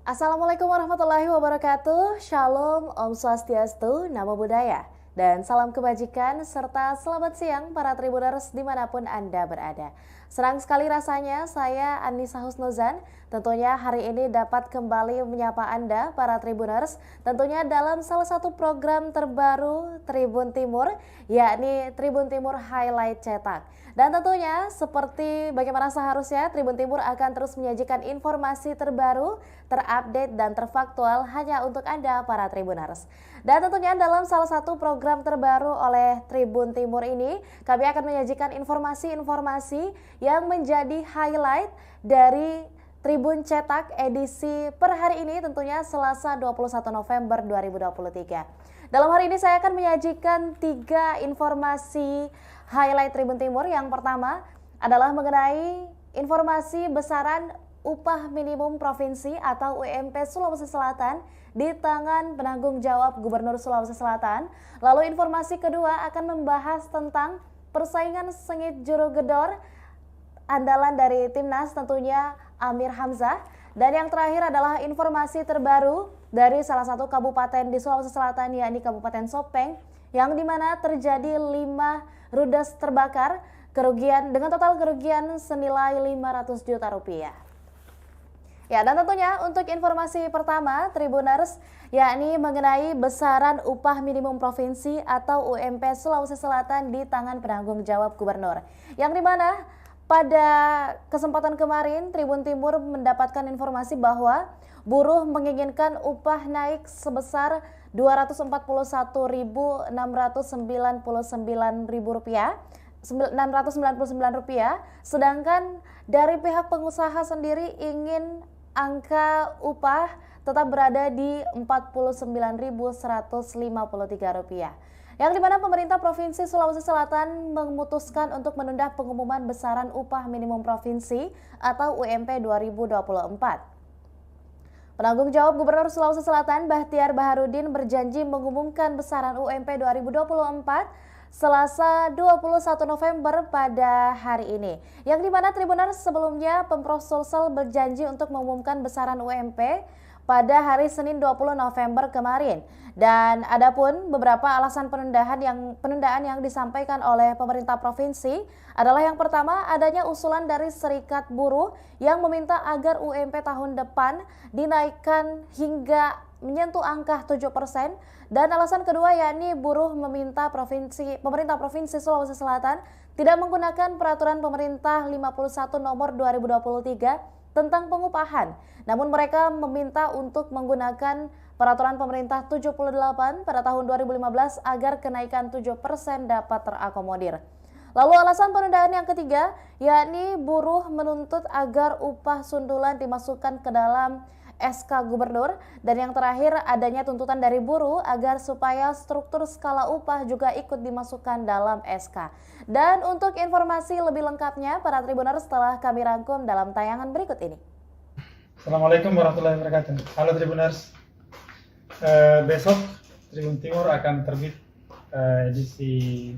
Assalamualaikum warahmatullahi wabarakatuh. Shalom, Om Swastiastu, Namo Buddhaya. Dan salam kebajikan serta selamat siang para Tribuners dimanapun Anda berada. Senang sekali rasanya saya Anissa Husnuzan tentunya hari ini dapat kembali menyapa Anda para Tribuners tentunya dalam salah satu program terbaru Tribun Timur yakni Tribun Timur Highlight Cetak. Dan tentunya seperti bagaimana seharusnya Tribun Timur akan terus menyajikan informasi terbaru, terupdate dan terfaktual hanya untuk Anda para Tribuners. Dan tentunya dalam salah satu program terbaru oleh Tribun Timur ini kami akan menyajikan informasi-informasi yang menjadi highlight dari Tribun Cetak edisi per hari ini tentunya Selasa 21 November 2023. Dalam hari ini saya akan menyajikan 3 informasi highlight Tribun Timur. Yang pertama adalah mengenai informasi besaran upah minimum provinsi atau UMP Sulawesi Selatan di tangan penanggung jawab Gubernur Sulawesi Selatan. Lalu informasi kedua akan membahas tentang persaingan sengit juru gedor andalan dari Timnas tentunya Amir Hamzah. Dan yang terakhir adalah informasi terbaru dari salah satu kabupaten di Sulawesi Selatan yakni Kabupaten Sopeng yang dimana terjadi 5 rudes terbakar dengan total kerugian senilai 500 juta rupiah. Ya, dan tentunya untuk informasi pertama Tribuners yakni mengenai besaran upah minimum provinsi atau UMP Sulawesi Selatan di tangan penanggung jawab Gubernur. Yang dimana pada kesempatan kemarin Tribun Timur mendapatkan informasi bahwa buruh menginginkan upah naik sebesar Rp649.699, sedangkan dari pihak pengusaha sendiri ingin angka upah tetap berada di Rp49.153. Yang dimana pemerintah Provinsi Sulawesi Selatan memutuskan untuk menunda pengumuman besaran upah minimum provinsi atau UMP 2024. Penanggung jawab Gubernur Sulawesi Selatan Bahtiar Baharudin berjanji mengumumkan besaran UMP 2024 Selasa 21 November pada hari ini. Yang dimana Tribuners sebelumnya Pemprov Sulsel berjanji untuk mengumumkan besaran UMP pada hari Senin 20 November kemarin. Dan adapun beberapa alasan penundaan yang disampaikan oleh pemerintah provinsi adalah yang pertama adanya usulan dari Serikat Buruh yang meminta agar UMP tahun depan dinaikkan hingga menyentuh angka 7%. Dan alasan kedua yakni buruh meminta pemerintah Provinsi Sulawesi Selatan tidak menggunakan peraturan pemerintah 51 nomor 2023 tentang pengupahan. Namun mereka meminta untuk menggunakan peraturan pemerintah 78 pada tahun 2015 agar kenaikan 7% dapat terakomodir. Lalu alasan penundaan yang ketiga yakni buruh menuntut agar upah sundulan dimasukkan ke dalam SK Gubernur, dan yang terakhir adanya tuntutan dari buruh agar supaya struktur skala upah juga ikut dimasukkan dalam SK. Dan untuk informasi lebih lengkapnya para Tribuners setelah kami rangkum dalam tayangan berikut ini. Assalamualaikum warahmatullahi wabarakatuh. Halo Tribuners. Besok Tribun Timur akan terbit edisi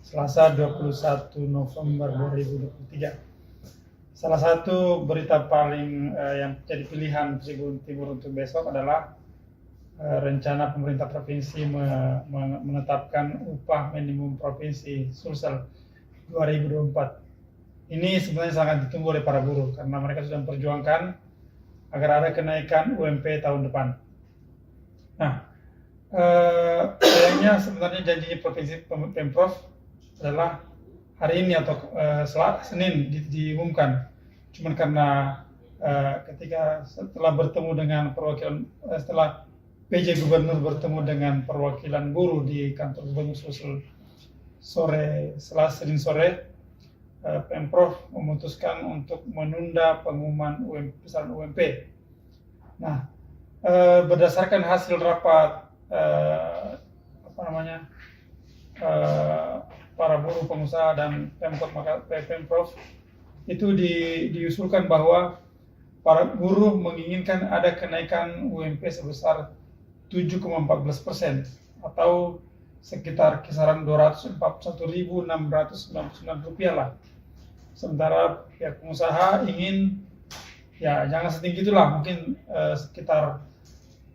Selasa 21 November 2023. Salah satu berita paling yang jadi pilihan Tribun Timur untuk besok adalah rencana pemerintah provinsi menetapkan upah minimum provinsi Sulsel 2024. Ini sebenarnya sangat ditunggu oleh para buruh karena mereka sudah memperjuangkan agar ada kenaikan UMP tahun depan. Nah, sayangnya sebenarnya janji provinsi Pemprov adalah hari ini atau Senin diumumkan. Cuman karena ketika setelah bertemu dengan setelah PJ Gubernur bertemu dengan perwakilan buruh di kantor Gubernur Sulsel Senin sore, Pemprov memutuskan untuk menunda pengumuman besaran UMP. Nah, berdasarkan hasil rapat para buruh, pengusaha dan Pemprov itu diusulkan bahwa para buruh menginginkan ada kenaikan UMP sebesar 7,14% atau sekitar kisaran Rp241.699 lah. Sementara pihak pengusaha ingin ya jangan setinggi itulah, mungkin sekitar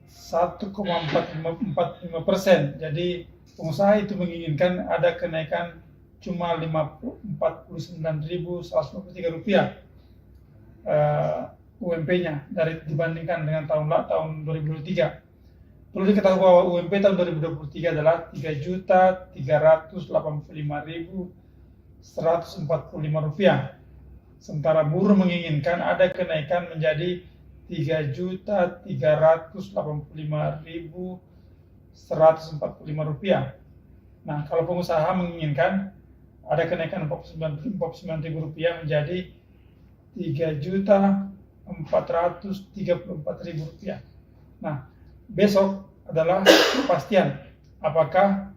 1,45%. Jadi pengusaha itu menginginkan ada kenaikan cuma Rp49.153 UMP-nya dibandingkan dengan tahun 2023. Perlu diketahui bahwa UMP tahun 2023 adalah Rp3.385.145. Sementara buruh menginginkan ada kenaikan menjadi Rp3.385.145. Nah, kalau pengusaha menginginkan ada kenaikan Rp49.000 menjadi Rp3.434.000. Nah, besok adalah kepastian apakah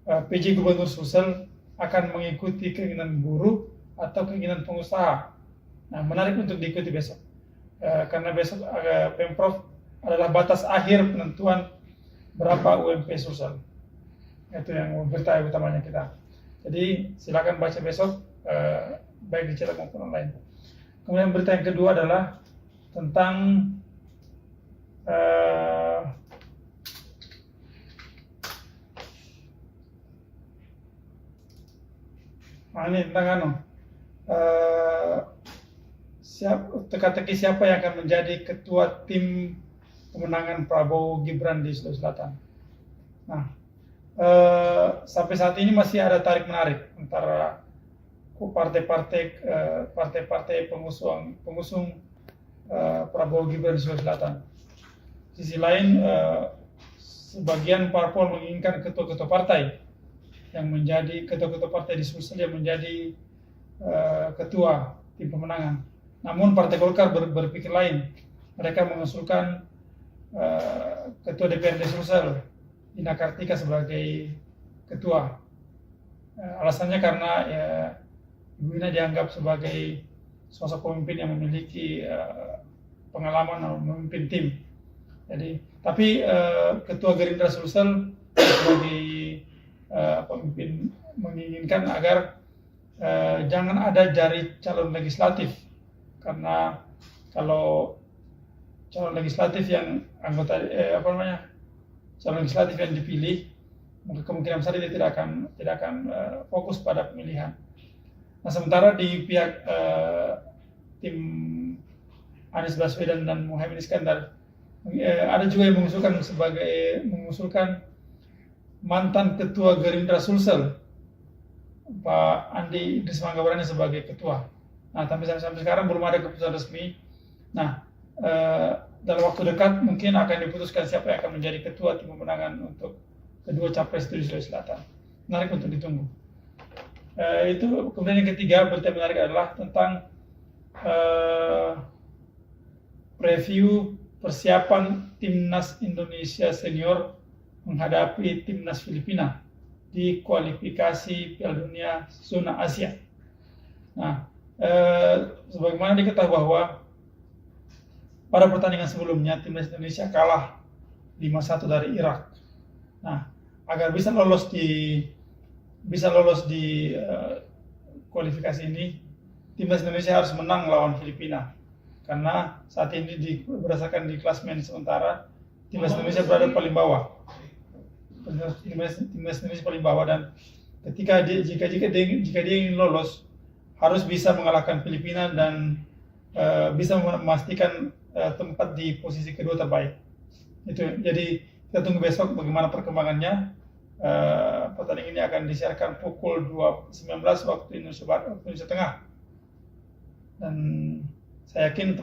PJ Gubernur Sulsel akan mengikuti keinginan buruh atau keinginan pengusaha. Nah, menarik untuk diikuti besok. Karena besok Pemprov adalah batas akhir penentuan berapa UMP Sulsel. Itu yang berita utamanya kita. Jadi silakan baca besok, baik di cetak maupun online. Kemudian berita yang kedua adalah tentang ini tentang teka-teki siapa yang akan menjadi ketua tim pemenangan Prabowo Gibran di Sulawesi Selatan. Nah, sampai saat ini masih ada tarik menarik antara partai-partai pengusung Prabowo Gibran di Sulawesi Selatan. Di sisi lain, sebagian parpol menginginkan ketua-ketua partai yang menjadi ketua-ketua partai di Sulsel yang menjadi ketua tim pemenangan. Namun Partai Golkar berpikir lain. Mereka mengusulkan ketua DPRD Sulsel, Ina Kartika, sebagai ketua. Alasannya karena Ibu Ina dianggap sebagai sosok pemimpin yang memiliki pengalaman memimpin tim. Jadi, tapi ketua Gerindra Sulsel sebagai pemimpin menginginkan agar jangan ada jari calon legislatif, karena kalau calon legislatif yang calon legislatif yang dipilih, maka kemungkinan besar dia tidak akan fokus pada pemilihan. Nah, sementara di pihak tim Anies Baswedan dan Muhaimin Iskandar, ada juga yang mengusulkan mantan ketua Gerindra Sulsel, Pak Andi Idris Manggabarani, sebagai ketua. Nah, tapi sampai sekarang belum ada keputusan resmi. Nah, dalam waktu dekat mungkin akan diputuskan siapa yang akan menjadi ketua tim pemenangan untuk kedua capres di Sulawesi Selatan. Menarik untuk ditunggu. Itu. Kemudian yang ketiga, berita menarik adalah tentang preview persiapan timnas Indonesia senior menghadapi timnas Filipina di kualifikasi Piala Dunia zona Asia. Nah, sebagaimana diketahui bahwa pada pertandingan sebelumnya timnas Indonesia kalah 5-1 dari Irak. Nah, agar bisa lolos di kualifikasi ini, timnas Indonesia harus menang lawan Filipina. Karena saat ini berdasarkan di klasemen sementara, timnas Indonesia berada paling bawah. Timnas Indonesia paling bawah, dan jika dia ingin lolos, harus bisa mengalahkan Filipina dan bisa memastikan tempat di posisi kedua terbaik. Itu. Jadi kita tunggu besok bagaimana perkembangannya. Pertandingan ini akan disiarkan pukul 19 waktu Indonesia Tengah. Dan saya yakin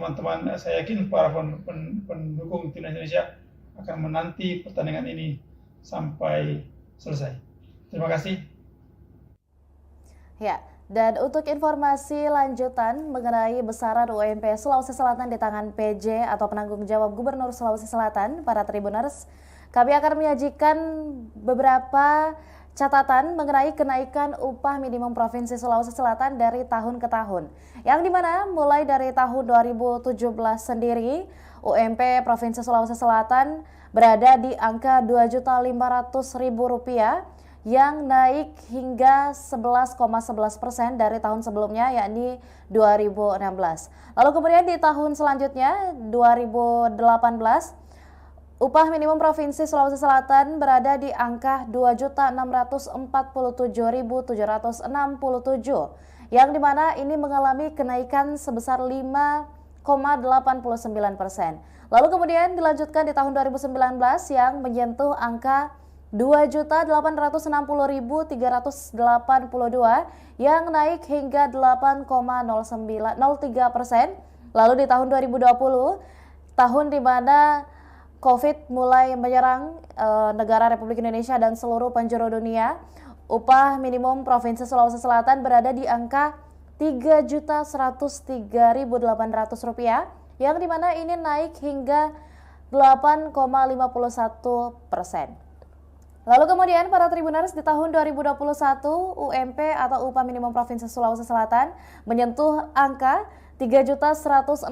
para pendukung timnas Indonesia akan menanti pertandingan ini sampai selesai. Terima kasih. Ya, dan untuk informasi lanjutan mengenai besaran UMP Sulawesi Selatan di tangan PJ atau penanggung jawab Gubernur Sulawesi Selatan, para Tribuners, kami akan menyajikan beberapa catatan mengenai kenaikan upah minimum Provinsi Sulawesi Selatan dari tahun ke tahun. Yang dimana mulai dari tahun 2017 sendiri, UMP Provinsi Sulawesi Selatan berada di angka Rp2.500.000, yang naik hingga 11,11% dari tahun sebelumnya, yakni 2016. Lalu kemudian di tahun selanjutnya, 2018, upah minimum Provinsi Sulawesi Selatan berada di angka 2.647.767, yang dimana ini mengalami kenaikan sebesar 5,89%. Lalu kemudian dilanjutkan di tahun 2019 yang menyentuh angka 2.860.382 yang naik hingga 8,03%. Lalu di tahun 2020, tahun di mana COVID mulai menyerang negara Republik Indonesia dan seluruh penjuru dunia, upah minimum Provinsi Sulawesi Selatan berada di angka Rp3.103.800, yang dimana ini naik hingga 8,51%. Lalu kemudian para Tribuners, di tahun 2021 UMP atau upah minimum Provinsi Sulawesi Selatan menyentuh angka Rp3.165.000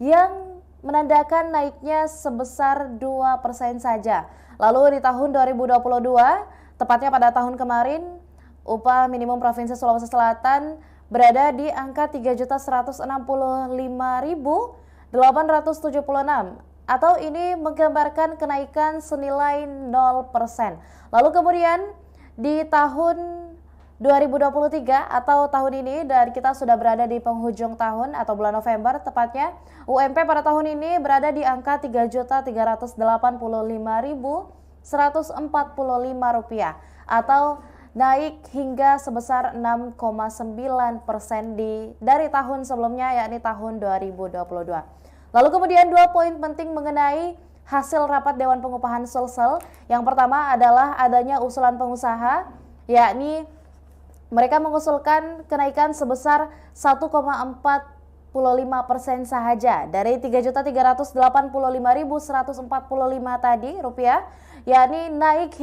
yang menandakan naiknya sebesar 2% saja. Lalu di tahun 2022, tepatnya pada tahun kemarin, upah minimum Provinsi Sulawesi Selatan berada di angka Rp3.165.876, atau ini menggambarkan kenaikan senilai 0%. Lalu kemudian di tahun 2023 atau tahun ini, dan kita sudah berada di penghujung tahun atau bulan November tepatnya, UMP pada tahun ini berada di angka Rp3.385.145 atau naik hingga sebesar 6,9% dari tahun sebelumnya, yakni tahun 2022. Lalu kemudian 2 poin penting mengenai hasil rapat Dewan Pengupahan Sulsel. Yang pertama adalah adanya usulan pengusaha, yakni mereka mengusulkan kenaikan sebesar 1,45% saja dari Rp3.385.145 tadi rupiah, yakni naik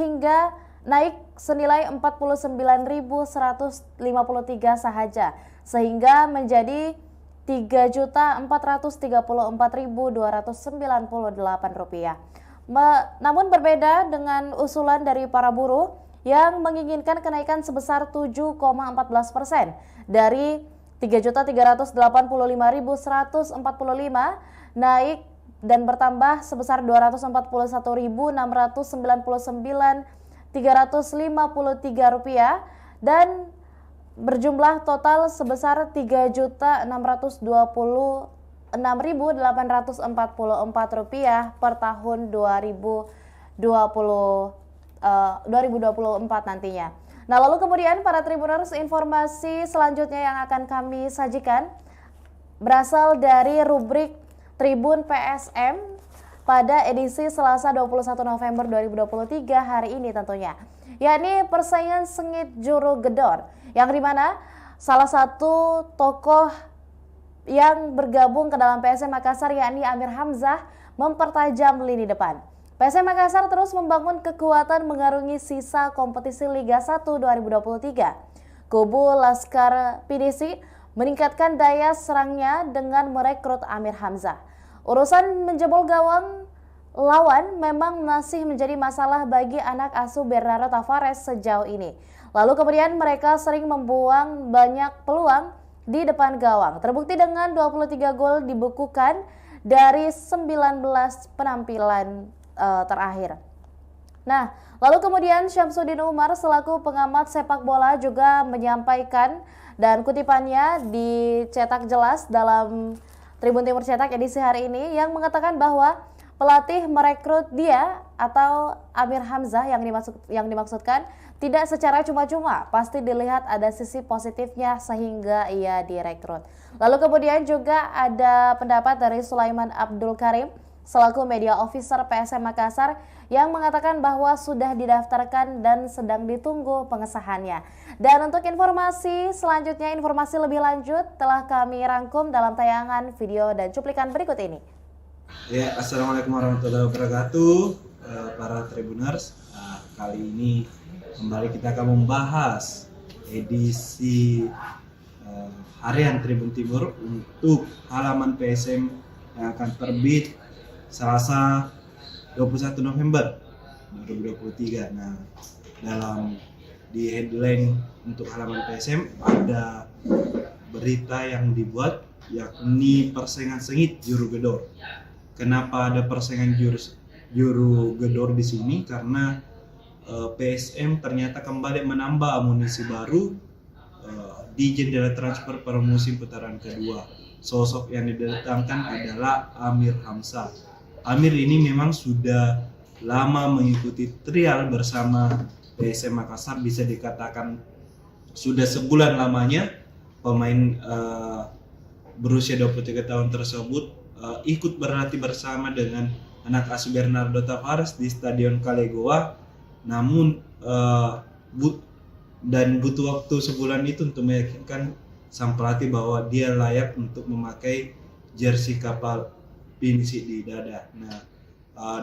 senilai Rp49.153 saja, sehingga menjadi Rp3.434.298. Namun berbeda dengan usulan dari para buruh yang menginginkan kenaikan sebesar 7,14% dari Rp3.385.145 naik dan bertambah sebesar Rp241.699.353 dan berjumlah total sebesar Rp3.626.844 per tahun 2024 nantinya. Nah, lalu kemudian para Tribuners, informasi selanjutnya yang akan kami sajikan berasal dari rubrik Tribun PSM pada edisi Selasa 21 November 2023 hari ini tentunya, yakni persaingan sengit juru gedor, yang dimana salah satu tokoh yang bergabung ke dalam PSM Makassar, yakni Amir Hamzah, mempertajam lini depan. PSM Makassar terus membangun kekuatan mengarungi sisa kompetisi Liga 1 2023. Kubu Laskar Pinisi meningkatkan daya serangnya dengan merekrut Amir Hamzah. Urusan menjebol gawang lawan memang masih menjadi masalah bagi anak asuh Bernardo Tavares sejauh ini. Lalu kemudian mereka sering membuang banyak peluang di depan gawang. Terbukti dengan 23 gol dibukukan dari 19 penampilan terakhir. Nah, lalu kemudian Syamsuddin Umar selaku pengamat sepak bola juga menyampaikan, dan kutipannya dicetak jelas dalam Tribun Timur Cetak edisi hari ini, yang mengatakan bahwa pelatih merekrut dia atau Amir Hamzah yang dimaksudkan tidak secara cuma-cuma, pasti dilihat ada sisi positifnya sehingga ia direkrut. Lalu kemudian juga ada pendapat dari Sulaiman Abdul Karim selaku media officer PSM Makassar yang mengatakan bahwa sudah didaftarkan dan sedang ditunggu pengesahannya. Dan untuk informasi selanjutnya, informasi lebih lanjut telah kami rangkum dalam tayangan video dan cuplikan berikut ini. Ya, Assalamualaikum warahmatullahi wabarakatuh, para Tribuners. Kali ini kembali kita akan membahas edisi harian Tribun Timur untuk halaman PSM yang akan terbit Selasa 21 November 2023. Nah, di headline untuk halaman PSM ada berita yang dibuat, yakni persaingan sengit juru gedor. Kenapa ada persaingan juru gedor di sini? Karena PSM ternyata kembali menambah amunisi baru di jendela transfer pada musim putaran kedua. Sosok yang didatangkan adalah Amir Hamzah. Amir ini memang sudah lama mengikuti trial bersama PSM Makassar, bisa dikatakan sudah sebulan lamanya pemain berusia 23 tahun tersebut ikut berlatih bersama dengan anak asuh Bernardo Tavares di Stadion Kalegoa. Namun butuh waktu sebulan itu untuk meyakinkan sang pelatih bahwa dia layak untuk memakai jersey kapal pinisi di dada. Nah,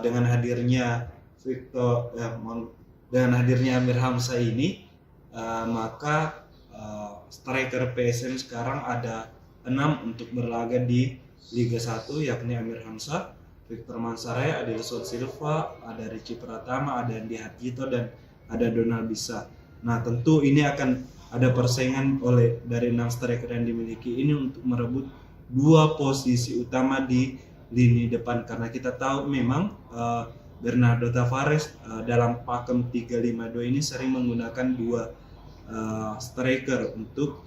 dengan hadirnya Amir Hamzah ini, maka striker PSM sekarang ada 6 untuk berlaga di Liga 1, yakni Amir Hamzah, Victor Mansaraya, Adelson Silva, ada Richie Pratama, ada Andi Hadjito, dan ada Donald Bisa. Nah, tentu ini akan ada persaingan dari 6 striker yang dimiliki ini untuk merebut 2 posisi utama di lini depan, karena kita tahu memang Bernardo Tavares dalam pakem 352 ini sering menggunakan 2 striker untuk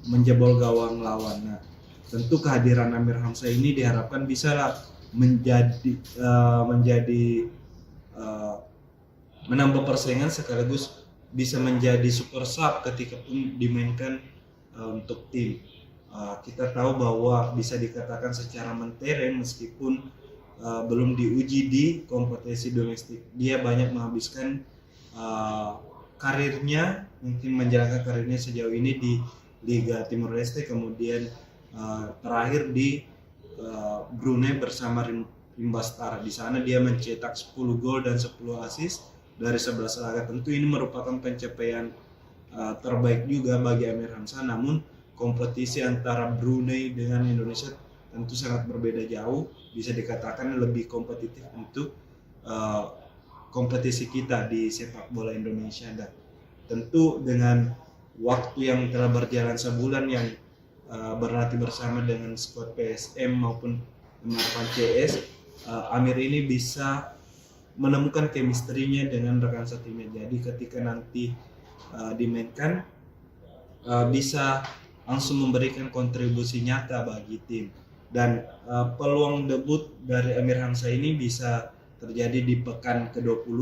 menjebol gawang lawan. Nah, tentu kehadiran Amir Hamzah ini diharapkan bisa menambah persaingan sekaligus bisa menjadi super sub ketika pun dimainkan untuk tim. Kita tahu bahwa bisa dikatakan secara mentereng meskipun belum diuji di kompetisi domestik. Dia banyak menghabiskan karirnya, mungkin menjalankan karirnya sejauh ini di Liga Timor Leste, kemudian terakhir di Brunei bersama Rimbastar. Di sana dia mencetak 10 gol dan 10 assist dari 11 laga. Tentu ini merupakan pencapaian terbaik juga bagi Amir Hamzah. Namun kompetisi antara Brunei dengan Indonesia tentu sangat berbeda jauh. Bisa dikatakan lebih kompetitif untuk kompetisi kita di sepak bola Indonesia. Dan tentu dengan waktu yang telah berjalan sebulan yang berlatih bersama dengan skuad PSM maupun Marpan CS, Amir ini bisa menemukan chemistry-nya dengan rekan setimnya. Jadi ketika nanti dimainkan bisa langsung memberikan kontribusi nyata bagi tim. Dan peluang debut dari Amir Hamzah ini bisa terjadi di pekan ke-20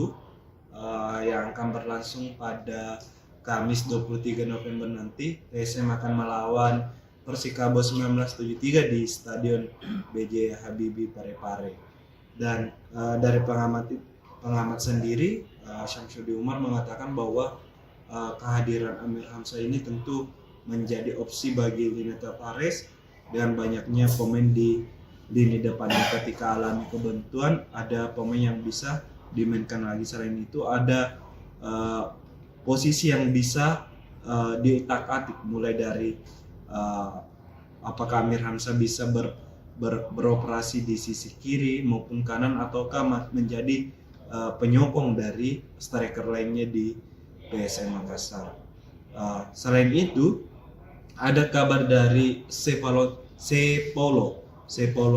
yang akan berlangsung pada Kamis 23 November nanti. PSM akan melawan Persikabo 1973 di Stadion B.J. Habibie Parepare. Dan dari pengamat sendiri, Syamsuddin Umar mengatakan bahwa kehadiran Amir Hamzah ini tentu menjadi opsi bagi lini Tavares dengan banyaknya pemain di lini depannya. Ketika alami kebentuan, ada pemain yang bisa dimainkan lagi. Selain itu ada posisi yang bisa diutak-atik, mulai dari apakah Amir Hamzah bisa beroperasi di sisi kiri maupun kanan, ataukah menjadi penyokong dari striker lainnya di PSM Makassar. Selain itu ada kabar dari Sepolo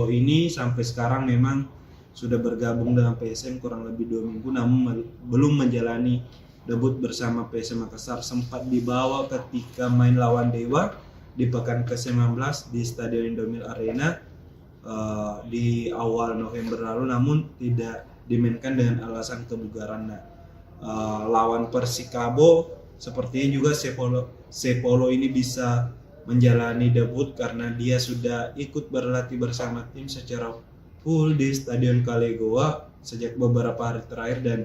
ini sampai sekarang memang sudah bergabung dengan PSM kurang lebih 2 minggu, namun belum menjalani debut bersama PSM Makassar. Sempat dibawa ketika main lawan Dewa di pekan ke-19 di Stadion Indomil Arena di awal November lalu, namun tidak dimainkan dengan alasan kebugaran. Lawan Persikabo sepertinya juga Sepolo ini bisa menjalani debut karena dia sudah ikut berlatih bersama tim secara full di Stadion Kalegoa sejak beberapa hari terakhir, dan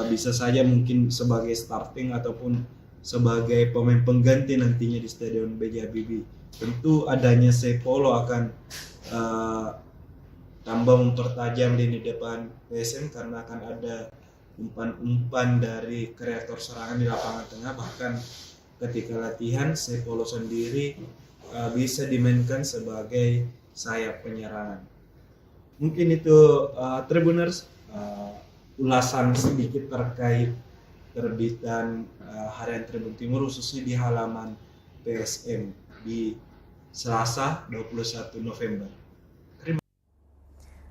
bisa saja mungkin sebagai starting ataupun sebagai pemain pengganti nantinya di Stadion B.J. Habibie. Tentu adanya Sepolo akan tambah mempertajam lini depan PSM karena akan ada umpan-umpan dari kreator serangan di lapangan tengah. Bahkan ketika latihan, Sepolo sendiri bisa dimainkan sebagai sayap penyerangan. Mungkin itu Tribuners ulasan sedikit terkait terbitan Harian Tribun Timur khususnya di halaman PSM di Selasa 21 November.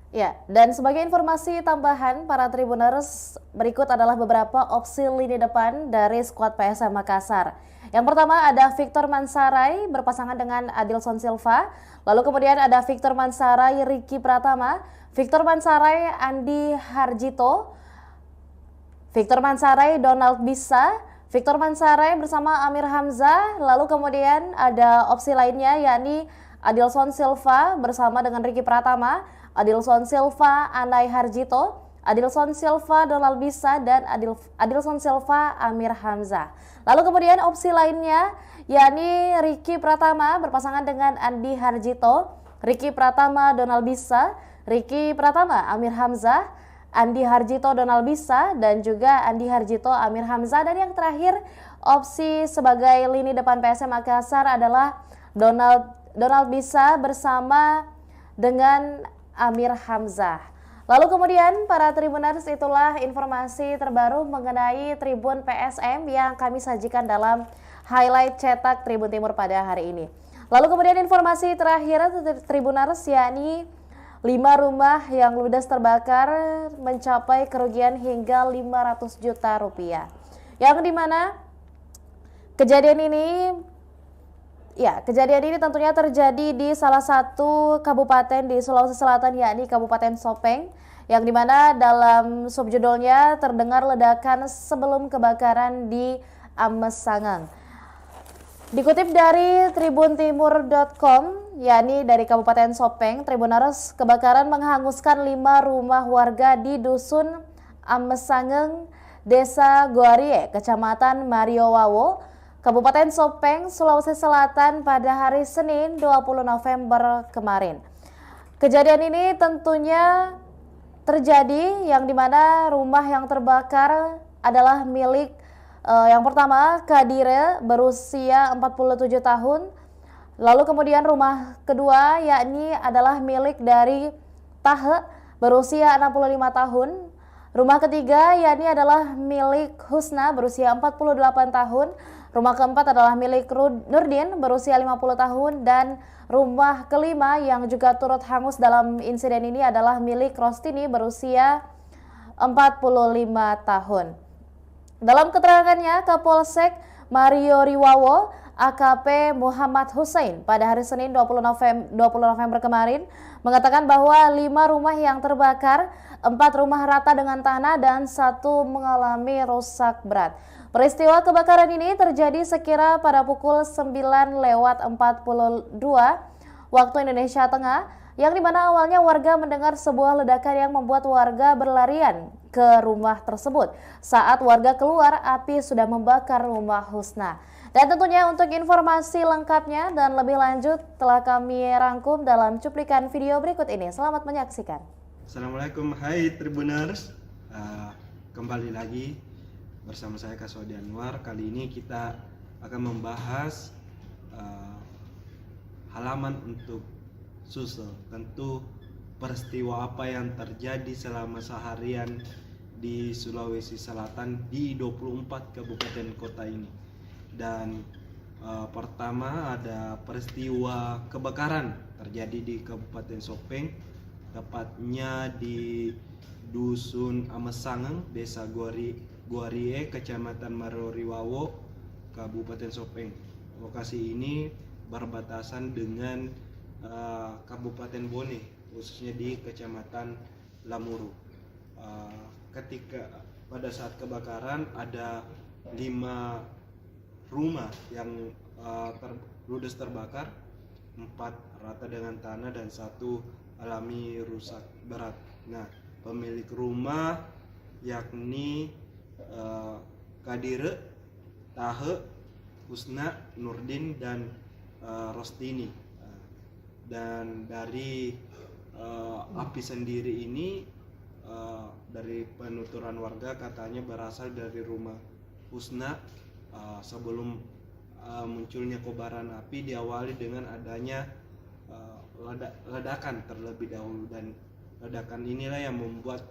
Ya, dan sebagai informasi tambahan para Tribuners, berikut adalah beberapa opsi lini depan dari skuad PSM Makassar. Yang pertama ada Victor Mansaray berpasangan dengan Adilson Silva. Lalu kemudian ada Victor Mansaray, Ricky Pratama, Victor Mansaray, Andi Harjito, Victor Mansaray, Donald Bisa, Victor Mansaray bersama Amir Hamzah. Lalu kemudian ada opsi lainnya yakni Adilson Silva bersama dengan Ricky Pratama, Adilson Silva, Andai Harjito, Adilson Silva, Donald Bisa, dan Adilson Silva, Amir Hamzah. Lalu kemudian opsi lainnya yakni Ricky Pratama berpasangan dengan Andi Harjito, Ricky Pratama, Donald Bisa, Ricky Pratama, Amir Hamzah, Andi Harjito, Donald Bisa, dan juga Andi Harjito, Amir Hamzah. Dan yang terakhir opsi sebagai lini depan PSM Makassar adalah Donald Bisa bersama dengan Amir Hamzah. Lalu kemudian para Tribuners, itulah informasi terbaru mengenai Tribun PSM yang kami sajikan dalam highlight cetak Tribun Timur pada hari ini. Lalu kemudian informasi terakhir Tribuners yakni 5 rumah yang ludes terbakar mencapai kerugian hingga 500 juta rupiah. Yang dimana kejadian ini tentunya terjadi di salah satu kabupaten di Sulawesi Selatan yakni Kabupaten Sopeng, yang dimana dalam subjudulnya terdengar ledakan sebelum kebakaran di Amesangang. Dikutip dari tribuntimur.com, yakni dari Kabupaten Sopeng, Tribuners, kebakaran menghanguskan 5 rumah warga di Dusun Amesangang, Desa Goarie, Kecamatan Mariowawo, Kabupaten Sopeng, Sulawesi Selatan pada hari Senin 20 November kemarin. Kejadian ini tentunya terjadi yang dimana rumah yang terbakar adalah milik yang pertama Kadire berusia 47 tahun. Lalu kemudian rumah kedua yakni adalah milik dari Tahe berusia 65 tahun. Rumah ketiga yakni adalah milik Husna berusia 48 tahun. Rumah keempat adalah milik Nurdin berusia 50 tahun, dan rumah kelima yang juga turut hangus dalam insiden ini adalah milik Rostini berusia 45 tahun. Dalam keterangannya, Kapolsek Mario Riwawo AKP Muhammad Hussein pada hari Senin 20 November kemarin mengatakan bahwa 5 rumah yang terbakar, 4 rumah rata dengan tanah dan 1 mengalami rusak berat. Peristiwa kebakaran ini terjadi sekira pada pukul 9:42 waktu Indonesia Tengah, yang dimana awalnya warga mendengar sebuah ledakan yang membuat warga berlarian ke rumah tersebut. Saat warga keluar, api sudah membakar rumah Husna. Dan tentunya untuk informasi lengkapnya dan lebih lanjut telah kami rangkum dalam cuplikan video berikut ini. Selamat menyaksikan. Assalamualaikum, hai Tribuners. Kembali lagi bersama saya Kaswadi Anwar. Kali ini kita akan membahas halaman untuk Sulsel. Tentu peristiwa apa yang terjadi selama seharian di Sulawesi Selatan di 24 kabupaten kota ini. Dan pertama ada peristiwa kebakaran terjadi di Kabupaten Sopeng, tepatnya di Dusun Amesangang, Desa Goarie, Kecamatan Maroriwawo, Kabupaten Sopeng. Lokasi ini berbatasan dengan Kabupaten Bone, khususnya di Kecamatan Lamuru. Ketika pada saat kebakaran ada 5 rumah yang ludes terbakar, 4 rata dengan tanah dan 1 alami rusak berat. Nah, pemilik rumah yakni Kadire, Tahe, Husna, Nurdin, dan Rostini. Dan dari api sendiri ini dari penuturan warga katanya berasal dari rumah Husna. Sebelum munculnya kobaran api diawali dengan adanya ledakan terlebih dahulu, dan ledakan inilah yang membuat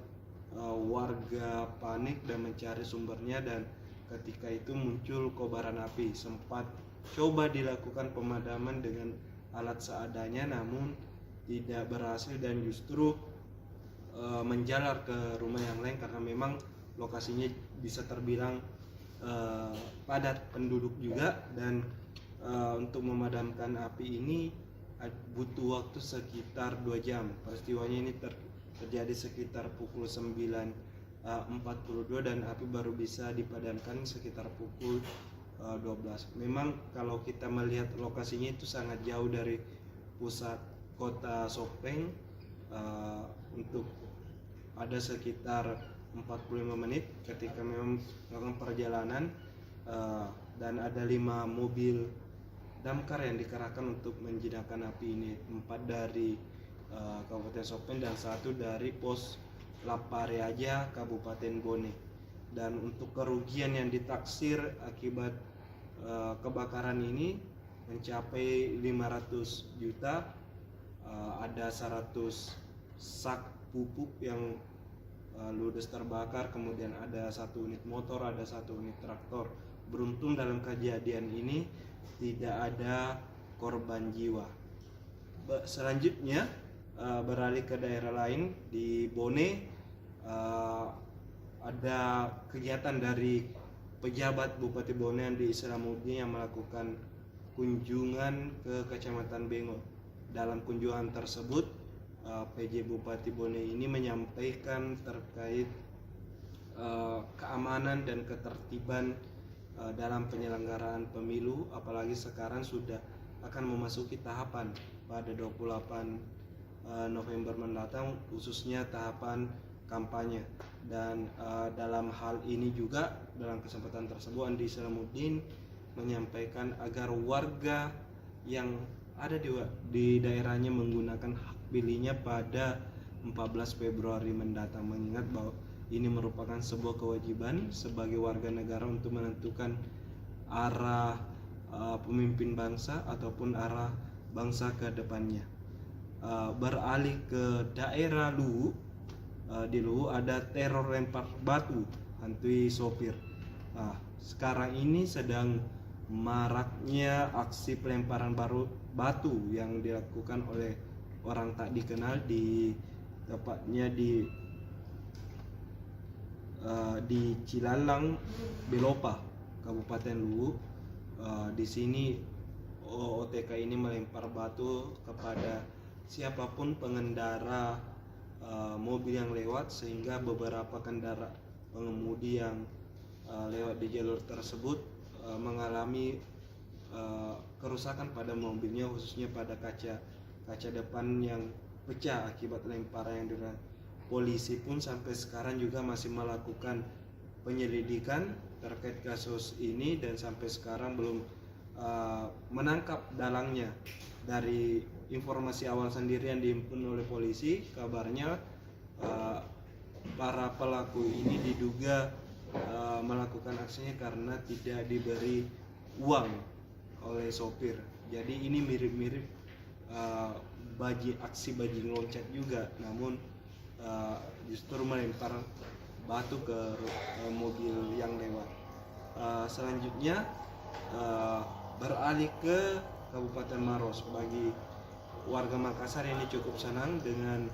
warga panik dan mencari sumbernya, dan ketika itu muncul kobaran api. Sempat coba dilakukan pemadaman dengan alat seadanya namun tidak berhasil, dan justru menjalar ke rumah yang lain karena memang lokasinya bisa terbilang padat penduduk juga. Dan untuk memadamkan api ini butuh waktu sekitar 2 jam. Peristiwanya ini terjadi sekitar pukul 9.42 dan api baru bisa dipadamkan sekitar pukul 12. Memang kalau kita melihat lokasinya itu sangat jauh dari pusat kota Sopeng, untuk ada sekitar 45 menit ketika memang melakukan perjalanan, dan ada 5 mobil damkar yang dikerahkan untuk menjinakkan api ini, 4 dari Kabupaten Sopeng dan 1 dari pos Lapareaja Kabupaten Bone. Dan untuk kerugian yang ditaksir akibat kebakaran ini mencapai 500 juta. Ada 100 sak pupuk yang ludes terbakar, kemudian ada 1 unit motor, ada 1 unit traktor. Beruntung dalam kejadian ini tidak ada korban jiwa. Selanjutnya beralih ke daerah lain di Bone, ada kegiatan dari pejabat Bupati Bone Andi Islamuddin yang melakukan kunjungan ke Kecamatan Bengo. Dalam kunjungan tersebut, PJ Bupati Bone ini menyampaikan terkait keamanan dan ketertiban dalam penyelenggaraan pemilu, apalagi sekarang sudah akan memasuki tahapan pada 28 November mendatang, khususnya tahapan kampanye. Dan dalam hal ini juga, dalam kesempatan tersebut Andi Islamuddin menyampaikan agar warga yang ada di daerahnya menggunakan hak pilihnya pada 14 Februari mendatang, mengingat bahwa ini merupakan sebuah kewajiban sebagai warga negara untuk menentukan arah pemimpin bangsa ataupun arah bangsa ke depannya. Beralih ke daerah Luwu, di Luwu ada teror lempar batu hantui sopir. Sekarang ini sedang maraknya aksi pelemparan batu yang dilakukan oleh orang tak dikenal tepatnya di Cilalang Belopa, Kabupaten Luwu. Di sini OTK ini melempar batu kepada siapapun pengendara mobil yang lewat, sehingga beberapa pengemudi yang lewat di jalur tersebut mengalami kerusakan pada mobilnya, khususnya pada kaca depan yang pecah akibat lemparan yang dilakukan. Polisi pun sampai sekarang juga masih melakukan penyelidikan terkait kasus ini dan sampai sekarang belum menangkap dalangnya. Dari informasi awal sendiri yang dihimpun oleh polisi, kabarnya para pelaku ini diduga melakukan aksinya karena tidak diberi uang oleh sopir. Jadi ini mirip-mirip aksi bajing loncat juga, namun justru melempar batu ke mobil yang lewat. Selanjutnya beralih ke Kabupaten Maros. Bagi warga Makassar ini cukup senang dengan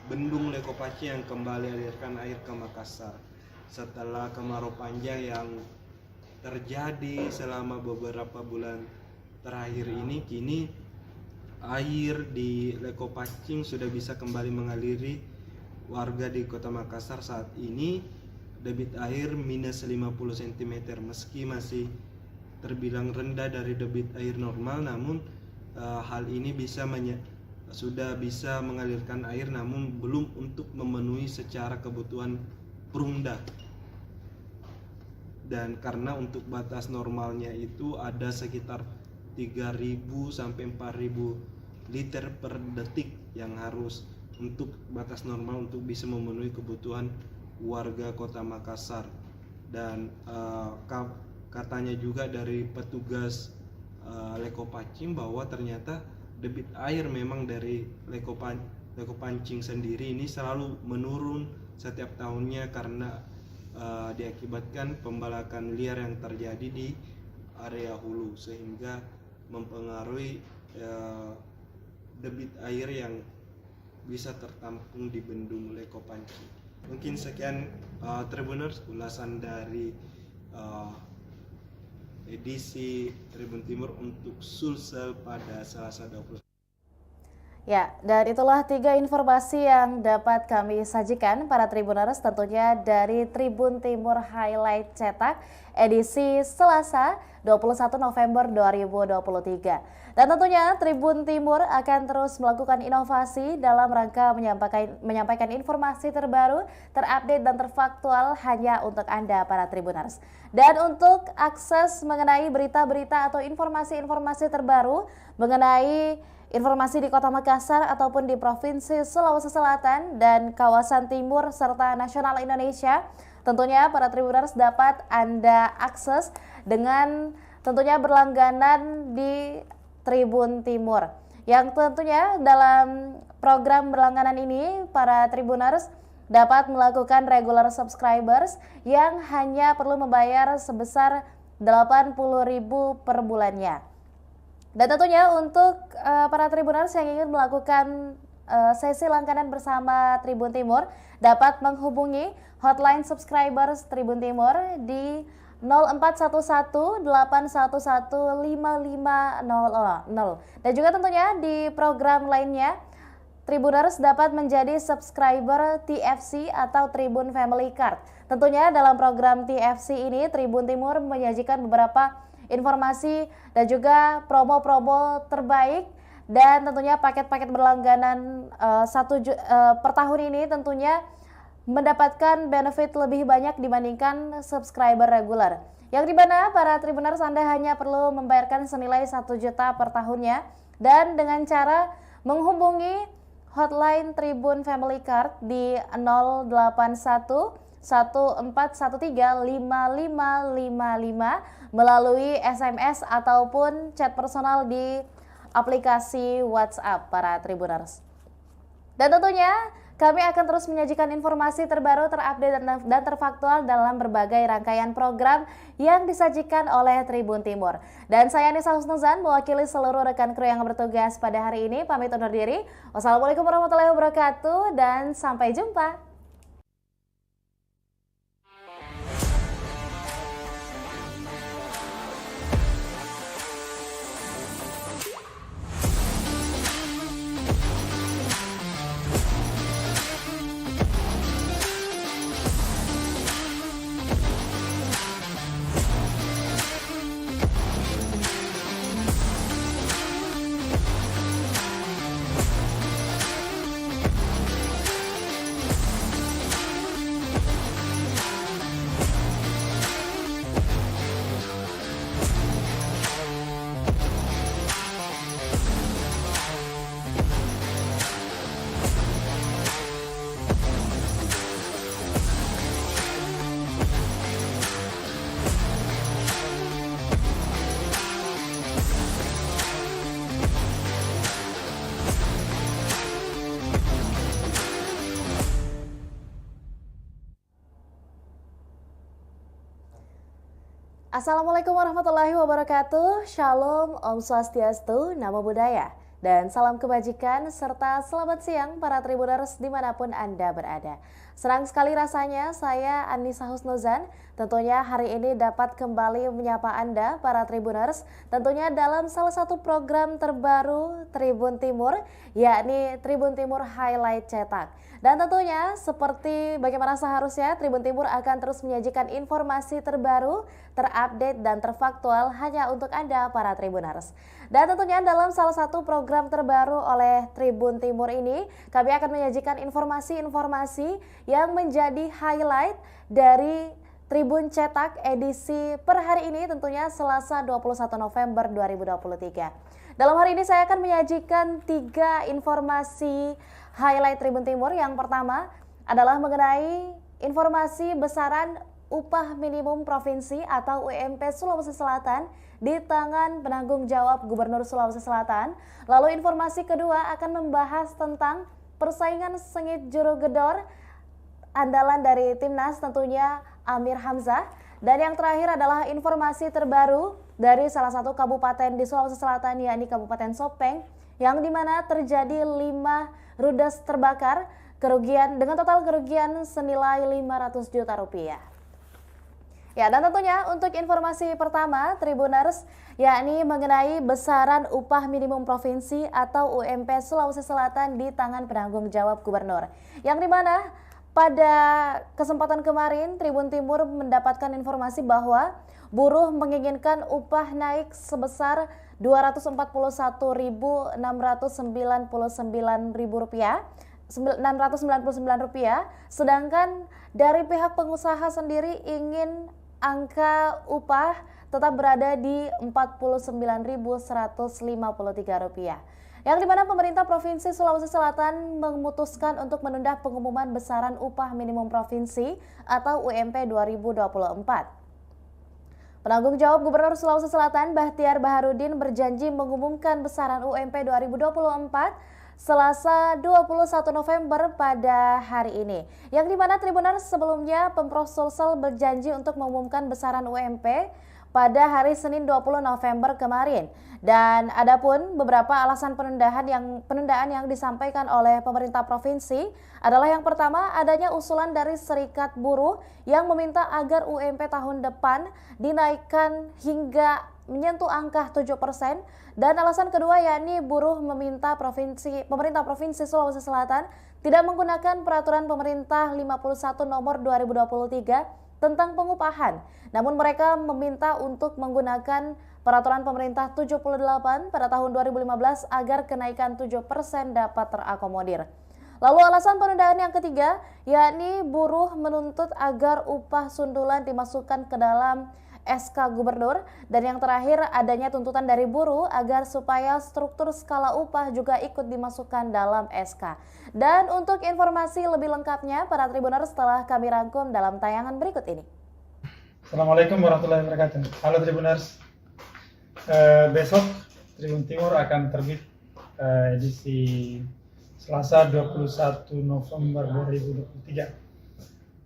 bendung Leko Paci yang kembali alirkan air ke Makassar setelah kemarau panjang yang terjadi selama beberapa bulan terakhir ini. Kini air di Leko Pacing sudah bisa kembali mengaliri warga di Kota Makassar. Saat ini debit air minus 50 cm, meski masih terbilang rendah dari debit air normal, namun hal ini sudah bisa mengalirkan air, namun belum untuk memenuhi secara kebutuhan perumda. Dan karena untuk batas normalnya itu ada sekitar 3.000 sampai 4.000 liter per detik yang harus untuk batas normal untuk bisa memenuhi kebutuhan warga Kota Makassar. Dan katanya juga dari petugas Leko Pacim bahwa ternyata debit air memang dari leko pancing sendiri ini selalu menurun setiap tahunnya karena diakibatkan pembalakan liar yang terjadi di area hulu, sehingga mempengaruhi debit air yang bisa tertampung di bendung Leko Pancing. Mungkin sekian Tribuners ulasan dari edisi Tribun Timur untuk Sulsel pada Selasa 20. Ya, dan itulah 3 informasi yang dapat kami sajikan para Tribuners, tentunya dari Tribun Timur Highlight Cetak edisi Selasa 21 November 2023. Dan tentunya Tribun Timur akan terus melakukan inovasi dalam rangka menyampaikan informasi terbaru, terupdate dan terfaktual hanya untuk Anda para Tribuners. Dan untuk akses mengenai berita-berita atau informasi-informasi terbaru mengenai informasi di Kota Makassar ataupun di Provinsi Sulawesi Selatan dan kawasan timur serta nasional Indonesia, tentunya para Tribuners dapat Anda akses dengan tentunya berlangganan di Tribun Timur. Yang tentunya dalam program berlangganan ini para Tribuners dapat melakukan regular subscribers yang hanya perlu membayar sebesar 80.000 per bulannya. Dan tentunya untuk para Tribuners yang ingin melakukan sesi langganan bersama Tribun Timur dapat menghubungi hotline subscribers Tribun Timur di 0411-811-5500. Dan juga tentunya di program lainnya Tribuners dapat menjadi subscriber TFC atau Tribun Family Card. Tentunya dalam program TFC ini Tribun Timur menyajikan beberapa informasi dan juga promo-promo terbaik, dan tentunya paket-paket berlangganan per tahun ini tentunya mendapatkan benefit lebih banyak dibandingkan subscriber reguler, yang dimana para Tribuners Anda hanya perlu membayarkan senilai 1 juta per tahunnya, dan dengan cara menghubungi hotline Tribun Family Card di 081-1413-5555 melalui SMS ataupun chat personal di aplikasi WhatsApp para Tribuners. Dan tentunya kami akan terus menyajikan informasi terbaru, terupdate dan terfaktual dalam berbagai rangkaian program yang disajikan oleh Tribun Timur. Dan saya Nisa Husnuzan mewakili seluruh rekan kru yang bertugas pada hari ini pamit undur diri. Wassalamualaikum warahmatullahi wabarakatuh dan sampai jumpa. Assalamualaikum warahmatullahi wabarakatuh. Shalom, Om Swastiastu, Namo Buddhaya, dan salam kebajikan serta selamat siang para Tribuners dimanapun Anda berada. Senang sekali rasanya saya Anissa Husnuzan tentunya hari ini dapat kembali menyapa Anda para Tribuners tentunya dalam salah satu program terbaru Tribun Timur, yakni Tribun Timur Highlight Cetak. Dan tentunya seperti bagaimana seharusnya Tribun Timur akan terus menyajikan informasi terbaru, terupdate dan terfaktual hanya untuk Anda para Tribuners. Dan tentunya dalam salah satu program terbaru oleh Tribun Timur ini kami akan menyajikan informasi-informasi yang menjadi highlight dari Tribun Cetak edisi per hari ini tentunya Selasa 21 November 2023. Dalam hari ini saya akan menyajikan 3 informasi highlight Tribun Timur. Yang pertama adalah mengenai informasi besaran upah minimum provinsi atau UMP Sulawesi Selatan di tangan penanggung jawab Gubernur Sulawesi Selatan. Lalu informasi kedua akan membahas tentang persaingan sengit juru gedor andalan dari Timnas tentunya Amir Hamzah. Dan yang terakhir adalah informasi terbaru dari salah satu kabupaten di Sulawesi Selatan, yakni Kabupaten Sopeng, yang dimana terjadi 5 rudes terbakar dengan total kerugian senilai 500 juta rupiah. Ya, dan tentunya untuk informasi pertama Tribuners, yakni mengenai besaran upah minimum provinsi atau UMP Sulawesi Selatan di tangan penanggung jawab gubernur. Yang dimana pada kesempatan kemarin Tribun Timur mendapatkan informasi bahwa buruh menginginkan upah naik sebesar Rp241.699, sedangkan dari pihak pengusaha sendiri ingin angka upah tetap berada di Rp49.153. Yang dimana pemerintah Provinsi Sulawesi Selatan memutuskan untuk menunda pengumuman besaran upah minimum provinsi atau UMP 2024. Penanggung jawab Gubernur Sulawesi Selatan Bahtiar Baharudin berjanji mengumumkan besaran UMP 2024 Selasa 21 November pada hari ini. Yang dimana Tribuners sebelumnya Pemprov Sulsel berjanji untuk mengumumkan besaran UMP pada hari Senin 20 November kemarin. Dan adapun beberapa alasan penundaan yang disampaikan oleh pemerintah provinsi adalah yang pertama, adanya usulan dari Serikat Buruh yang meminta agar UMP tahun depan dinaikkan hingga menyentuh angka 7%, dan alasan kedua yakni buruh meminta pemerintah Provinsi Sulawesi Selatan tidak menggunakan peraturan pemerintah 51 nomor 2023 tentang pengupahan. Namun mereka meminta untuk menggunakan peraturan pemerintah 78 pada tahun 2015 agar kenaikan 7% dapat terakomodir. Lalu alasan penundaan yang ketiga yakni buruh menuntut agar upah sundulan dimasukkan ke dalam SK Gubernur, dan yang terakhir adanya tuntutan dari buruh agar supaya struktur skala upah juga ikut dimasukkan dalam SK. Dan untuk informasi lebih lengkapnya para Tribuners setelah kami rangkum dalam tayangan berikut ini. Assalamualaikum warahmatullahi wabarakatuh. Halo Tribuners. Besok Tribun Timur akan terbit edisi Selasa 21 November 2023.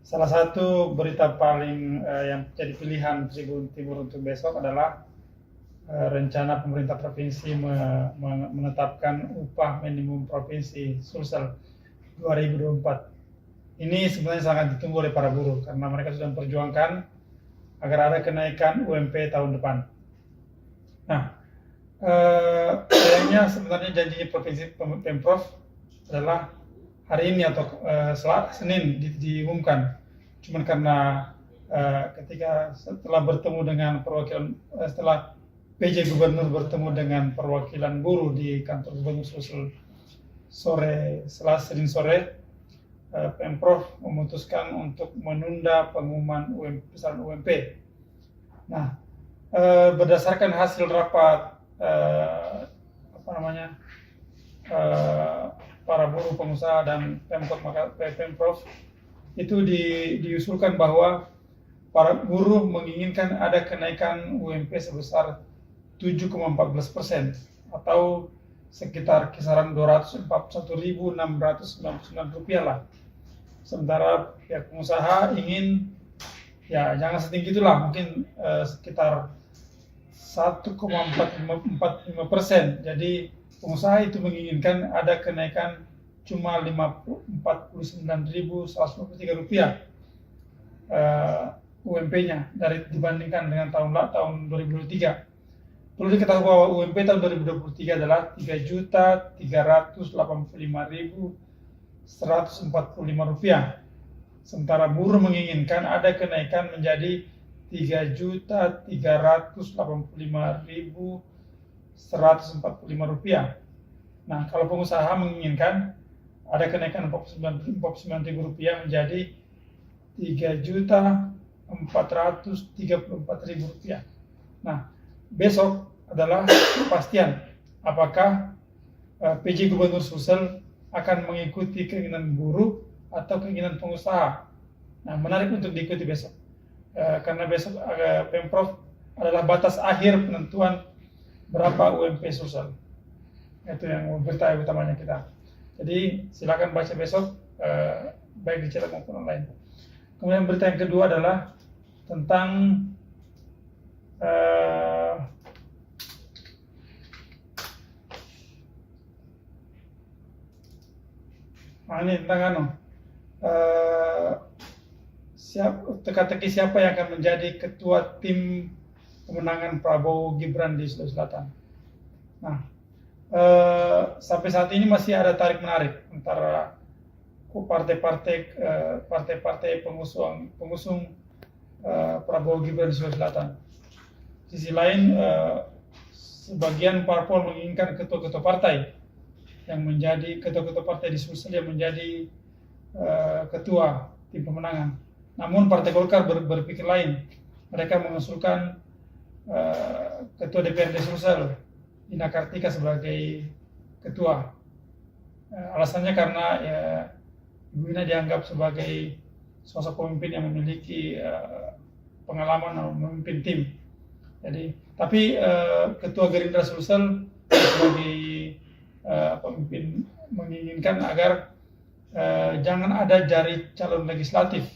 Salah satu berita paling yang jadi pilihan Tribun Timur untuk besok adalah rencana pemerintah provinsi menetapkan upah minimum provinsi Sulsel 2024. Ini sebenarnya sangat ditunggu oleh para buruh karena mereka sudah memperjuangkan agar ada kenaikan UMP tahun depan. Nah, sayangnya sebenarnya janji provinsi Pemprov adalah hari ini atau Senin diumumkan. Cuman karena ketika setelah bertemu dengan setelah PJ Gubernur bertemu dengan perwakilan buruh di kantor Gubernur Sulsel Senin sore, Pemprov memutuskan untuk menunda pengumuman besaran UMP. Nah, berdasarkan hasil rapat para buruh, pengusaha dan Pemprov itu diusulkan bahwa para buruh menginginkan ada kenaikan UMP sebesar 7,14% atau sekitar kisaran Rp241.699 lah. Sementara pihak pengusaha ingin ya jangan setinggi itulah, mungkin sekitar 1,45%. Jadi pengusaha itu menginginkan ada kenaikan cuma Rp49.153 UMP-nya dibandingkan dengan tahun 2023. Perlu diketahui bahwa UMP tahun 2023 adalah Rp3.855.145. Sementara buruh menginginkan ada kenaikan menjadi Rp3.855.145. Nah, kalau pengusaha menginginkan ada kenaikan Rp49.000 menjadi Rp3.434.000. Nah, besok adalah kepastian apakah PJ Gubernur Sulsel akan mengikuti keinginan buruh atau keinginan pengusaha. Nah, menarik untuk diikuti besok. Karena besok Pemprov adalah batas akhir penentuan berapa UMP Sulsel. Itu yang berita utamanya kita. Jadi silakan baca besok, baik di cetak maupun online. Kemudian berita yang kedua adalah tentang ini tentang teka-teki siapa yang akan menjadi ketua tim pemenangan Prabowo Gibran di Sulawesi Selatan. Nah, sampai saat ini masih ada tarik menarik antara partai-partai pengusung Prabowo Gibran di Sulawesi Selatan. Sisi lain, sebagian parpol menginginkan ketua-ketua partai yang menjadi ketua-ketua partai di Sulsel yang menjadi ketua tim pemenangan. Namun Partai Golkar berpikir lain. Mereka mengusulkan ketua DPRD Sulsel, Ina Kartika, sebagai ketua. Alasannya karena Ibu Ina dianggap sebagai sosok pemimpin yang memiliki pengalaman memimpin tim. Jadi, tapi ketua Gerindra Sulsel sebagai pemimpin menginginkan agar jangan ada dari calon legislatif,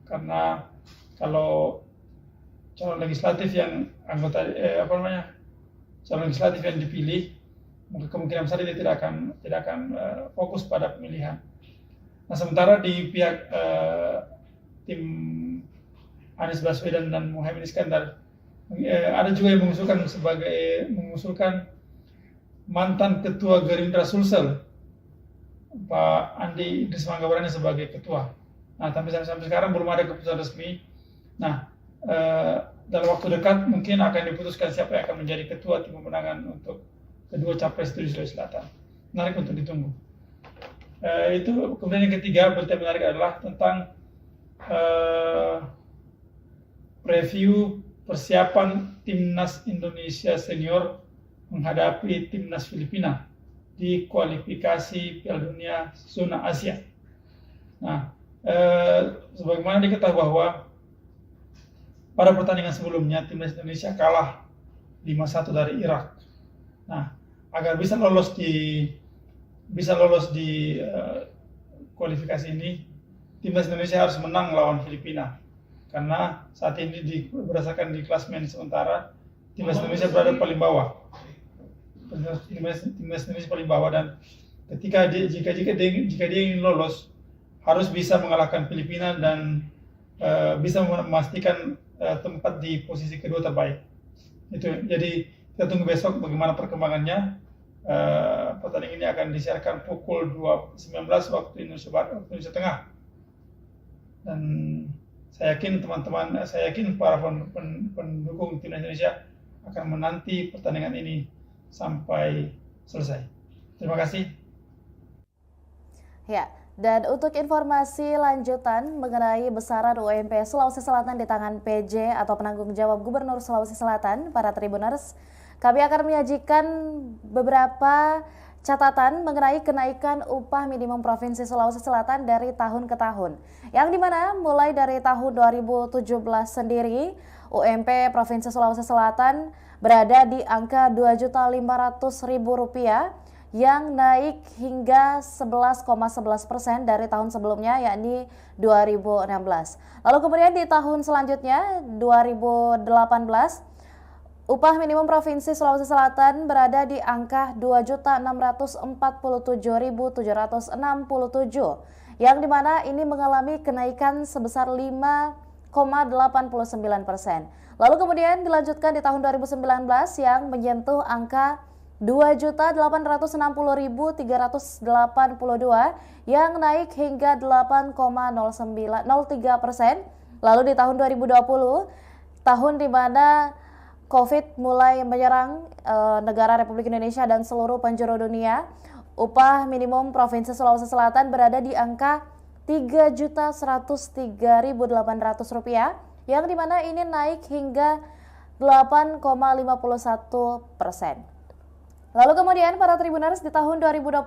karena kalau calon legislatif yang anggota calon legislatif yang dipilih, maka kemungkinan besar dia tidak akan fokus pada pemilihan. Nah, sementara di pihak tim Anies Baswedan dan Muhaimin Iskandar ada juga yang mengusulkan mantan ketua Gerindra Sulsel, Pak Andi Idris Manggabarani, sebagai ketua. Nah, sampai sekarang belum ada keputusan resmi. Nah, dalam waktu dekat mungkin akan diputuskan siapa yang akan menjadi ketua tim pemenangan untuk kedua capres di Sulawesi Selatan. Menarik untuk ditunggu. Itu. Kemudian yang ketiga, berita menarik adalah tentang preview persiapan Timnas Indonesia Senior menghadapi Timnas Filipina di kualifikasi Piala Dunia zona Asia. Nah, sebagaimana diketahui bahwa pada pertandingan sebelumnya Timnas Indonesia kalah 5-1 dari Irak. Nah, agar bisa lolos di kualifikasi ini, Timnas Indonesia harus menang lawan Filipina. Karena saat ini berdasarkan di klasemen sementara, Timnas Indonesia berada paling bawah. Timnas Indonesia paling bawah, dan jika dia ingin lolos, harus bisa mengalahkan Filipina dan bisa memastikan tempat di posisi kedua terbaik. Itu. Jadi kita tunggu besok bagaimana perkembangannya. Pertandingan ini akan disiarkan pukul 19 waktu Indonesia Barat, waktu Indonesia Tengah. Dan saya yakin para pendukung Timnas Indonesia akan menanti pertandingan ini sampai selesai. Terima kasih. Ya, dan untuk informasi lanjutan mengenai besaran UMP Sulawesi Selatan di tangan PJ atau penanggung jawab Gubernur Sulawesi Selatan, para Tribuners, kami akan menyajikan beberapa catatan mengenai kenaikan upah minimum Provinsi Sulawesi Selatan dari tahun ke tahun. Yang dimana mulai dari tahun 2017 sendiri, UMP Provinsi Sulawesi Selatan berada di angka Rp2.500.000 yang naik hingga 11,11% dari tahun sebelumnya, yakni 2016. Lalu kemudian di tahun selanjutnya, 2018, upah minimum Provinsi Sulawesi Selatan berada di angka Rp2.647.767, yang dimana ini mengalami kenaikan sebesar 5,89%. Lalu kemudian dilanjutkan di tahun 2019 yang menyentuh angka Rp2.860.382 yang naik hingga 8,03%. Lalu di tahun 2020, tahun di mana COVID mulai menyerang negara Republik Indonesia dan seluruh penjuru dunia, upah minimum Provinsi Sulawesi Selatan berada di angka Rp3.103.800, yang dimana ini naik hingga 8,51%. Lalu kemudian para Tribuners, di tahun 2021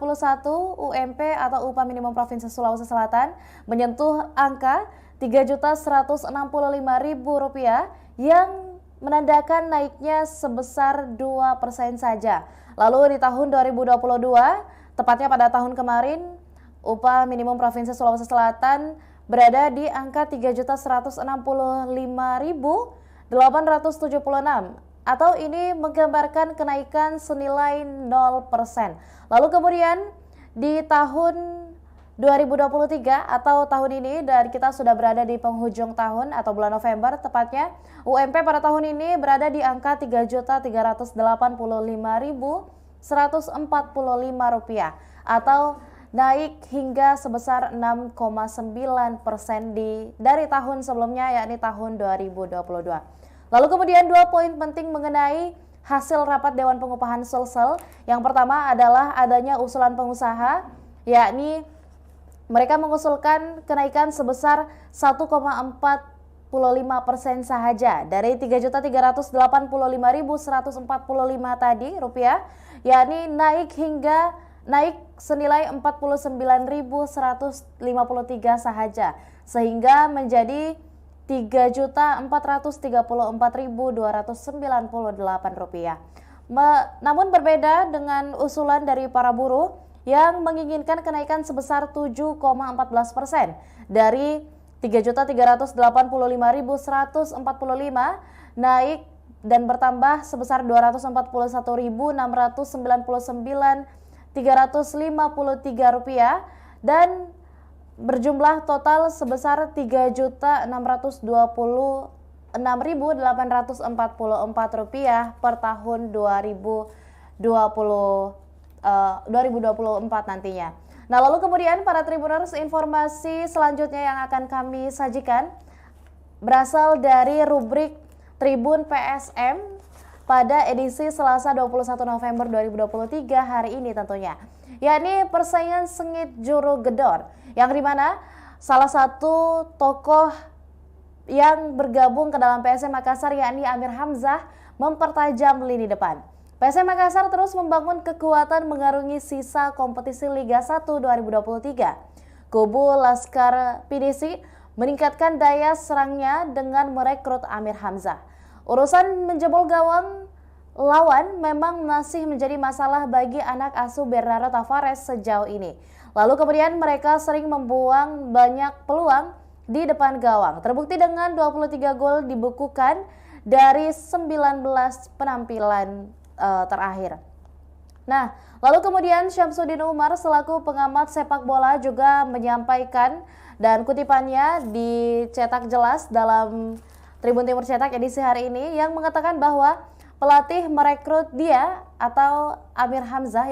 UMP atau upah minimum Provinsi Sulawesi Selatan menyentuh angka Rp3.165.000 yang menandakan naiknya sebesar 2% saja. Lalu di tahun 2022 Tepatnya pada tahun kemarin, upah minimum Provinsi Sulawesi Selatan berada di angka 3.165.876 atau ini menggambarkan kenaikan senilai 0%. Lalu kemudian di tahun 2023 atau tahun ini, dan kita sudah berada di penghujung tahun atau bulan November tepatnya, UMP pada tahun ini berada di angka Rp3.385.145 atau naik hingga sebesar 6,9% dari tahun sebelumnya, yakni tahun 2022. Lalu kemudian 2 poin penting mengenai hasil rapat Dewan Pengupahan Sulsel. Yang pertama adalah adanya usulan pengusaha, yakni mereka mengusulkan kenaikan sebesar 1,45% saja dari 3.385.145 tadi rupiah, yakni naik senilai 49.153 saja, sehingga menjadi Rp3.434.298. Namun berbeda dengan usulan dari para buruh yang menginginkan kenaikan sebesar 7,14% dari 3.385.145 naik dan bertambah sebesar 241.699.353 rupiah dan berjumlah total sebesar 3.626.844 rupiah per tahun 2024 nantinya. Nah, lalu kemudian para Tribuners, informasi selanjutnya yang akan kami sajikan berasal dari rubrik Tribun PSM pada edisi Selasa 21 November 2023 hari ini tentunya, yakni persaingan sengit juru gedor, yang dimana salah satu tokoh yang bergabung ke dalam PSM Makassar yakni Amir Hamzah mempertajam lini depan. PSM Makassar terus membangun kekuatan mengarungi sisa kompetisi Liga 1 2023. Kubu Laskar Pinisi meningkatkan daya serangnya dengan merekrut Amir Hamzah. Urusan menjebol gawang lawan memang masih menjadi masalah bagi anak asuh Bernardo Tavares sejauh ini. Lalu kemudian mereka sering membuang banyak peluang di depan gawang. Terbukti dengan 23 gol dibukukan dari 19 penampilan terakhir. Nah, lalu kemudian Syamsuddin Umar selaku pengamat sepak bola juga menyampaikan, dan kutipannya dicetak jelas dalam Tribun Timur Cetak edisi hari ini, yang mengatakan bahwa pelatih merekrut dia atau Amir Hamzah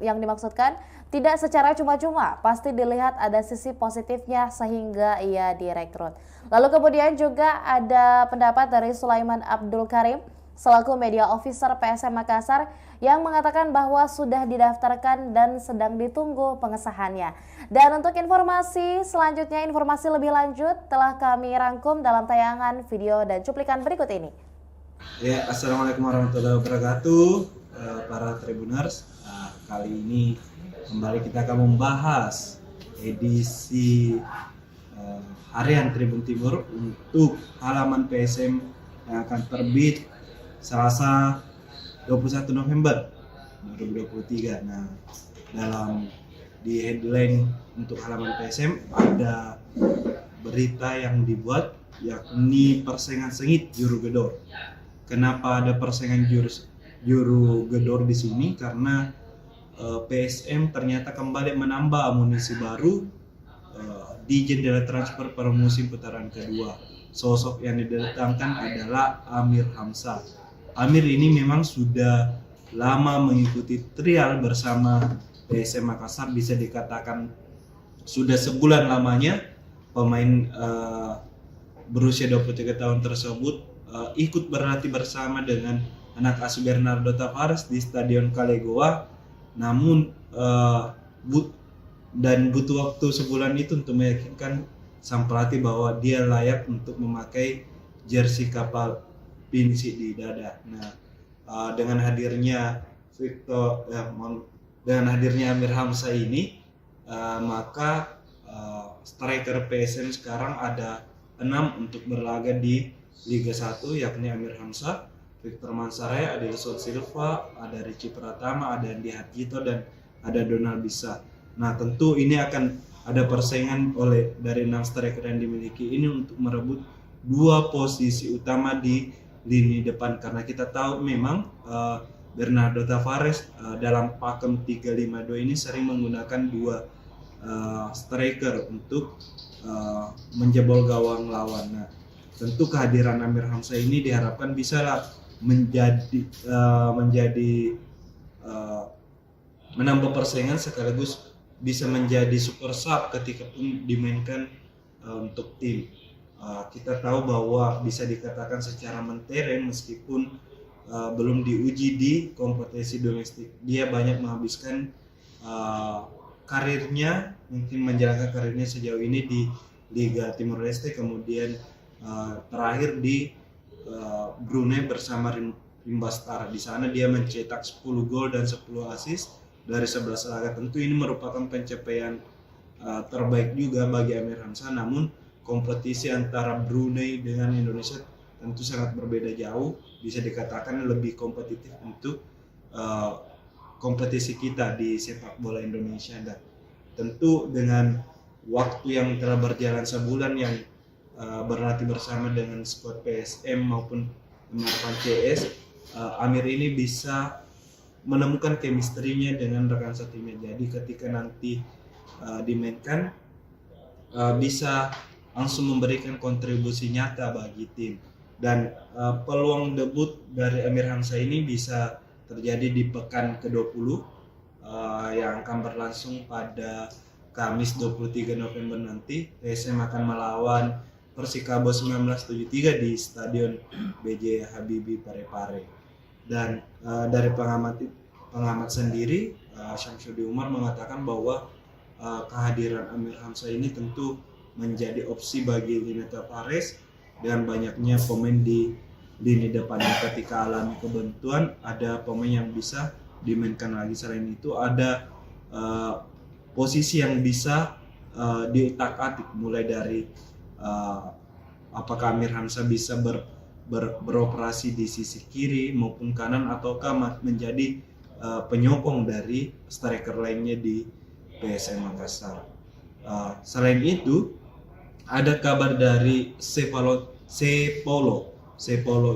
yang dimaksudkan tidak secara cuma-cuma, pasti dilihat ada sisi positifnya sehingga ia direkrut. Lalu kemudian juga ada pendapat dari Sulaiman Abdul Karim selaku media officer PSM Makassar yang mengatakan bahwa sudah didaftarkan dan sedang ditunggu pengesahannya. Dan untuk informasi selanjutnya, informasi lebih lanjut telah kami rangkum dalam tayangan video dan cuplikan berikut ini. Ya, Assalamualaikum warahmatullahi wabarakatuh, para Tribuners. Kali ini kembali kita akan membahas edisi harian Tribun Timur untuk halaman PSM yang akan terbit Selasa 21 November 2023. Nah, di headline untuk halaman PSM ada berita yang dibuat, yakni persaingan sengit juru gedor. Kenapa ada persaingan juru gedor di sini? Karena PSM ternyata kembali menambah amunisi baru di jendela transfer pada musim putaran kedua. Sosok yang didatangkan adalah Amir Hamzah. Amir ini memang sudah lama mengikuti trial bersama PSM Makassar, bisa dikatakan sudah sebulan lamanya pemain berusia 23 tahun tersebut ikut berlatih bersama dengan anak asuh Bernardo Tavares di Stadion Kalegoa. Namun butuh waktu sebulan itu untuk meyakinkan sang pelatih bahwa dia layak untuk memakai jersey kapal Pinisi di dada. Nah, dengan hadirnya Amir Hamzah ini, maka striker PSM sekarang ada 6 untuk berlaga di Liga 1, yakni Amir Hamzah, Victor Mansaraya, Adilson Silva, ada Richie Pratama, ada Andi Harjito, dan ada Donald Bisa. Nah tentu ini akan ada persaingan dari 6 striker yang dimiliki ini untuk merebut 2 posisi utama di lini depan, karena kita tahu memang Bernardo Tavares dalam pakem 3-5-2 ini sering menggunakan 2 striker untuk menjebol gawang lawan. Nah, tentu kehadiran Amir Hamzah ini diharapkan bisa menjadi menambah persaingan sekaligus bisa menjadi super sub ketika pun dimainkan untuk tim. Kita tahu bahwa bisa dikatakan secara mentereng meskipun belum diuji di kompetisi domestik. Dia banyak menghabiskan karirnya, mungkin menjalankan karirnya sejauh ini di Liga Timur Leste, kemudian terakhir di Brunei bersama Rimbastar. Di sana dia mencetak 10 gol dan 10 assist dari 11 laga. Tentu ini merupakan pencapaian terbaik juga bagi Amir Hamzah, namun kompetisi antara Brunei dengan Indonesia tentu sangat berbeda jauh, bisa dikatakan lebih kompetitif untuk kompetisi kita di sepak bola Indonesia. Dan tentu dengan waktu yang telah berjalan sebulan yang berlatih bersama dengan skuad PSM maupun Semarang CS, Amir ini bisa menemukan chemistry-nya dengan rekan setimnya. Jadi ketika nanti dimainkan bisa langsung memberikan kontribusi nyata bagi tim. Dan peluang debut dari Amir Hamzah ini bisa terjadi di pekan ke-20 yang akan berlangsung pada Kamis 23 November nanti. PSM akan melawan Persikabo 1973 di Stadion B.J. Habibie Parepare. Dan dari pengamat sendiri, Syamsuddin Umar mengatakan bahwa kehadiran Amir Hamzah ini tentu menjadi opsi bagi Lini Tavares dengan banyaknya pemain di lini depannya. Ketika alami kebentuan, ada pemain yang bisa dimainkan lagi. Selain itu ada posisi yang bisa diutak-atik, mulai dari apakah Amir Hamzah bisa beroperasi di sisi kiri maupun kanan, ataukah menjadi penyokong dari striker lainnya di PSM Makassar. Selain itu ada kabar dari Sepolo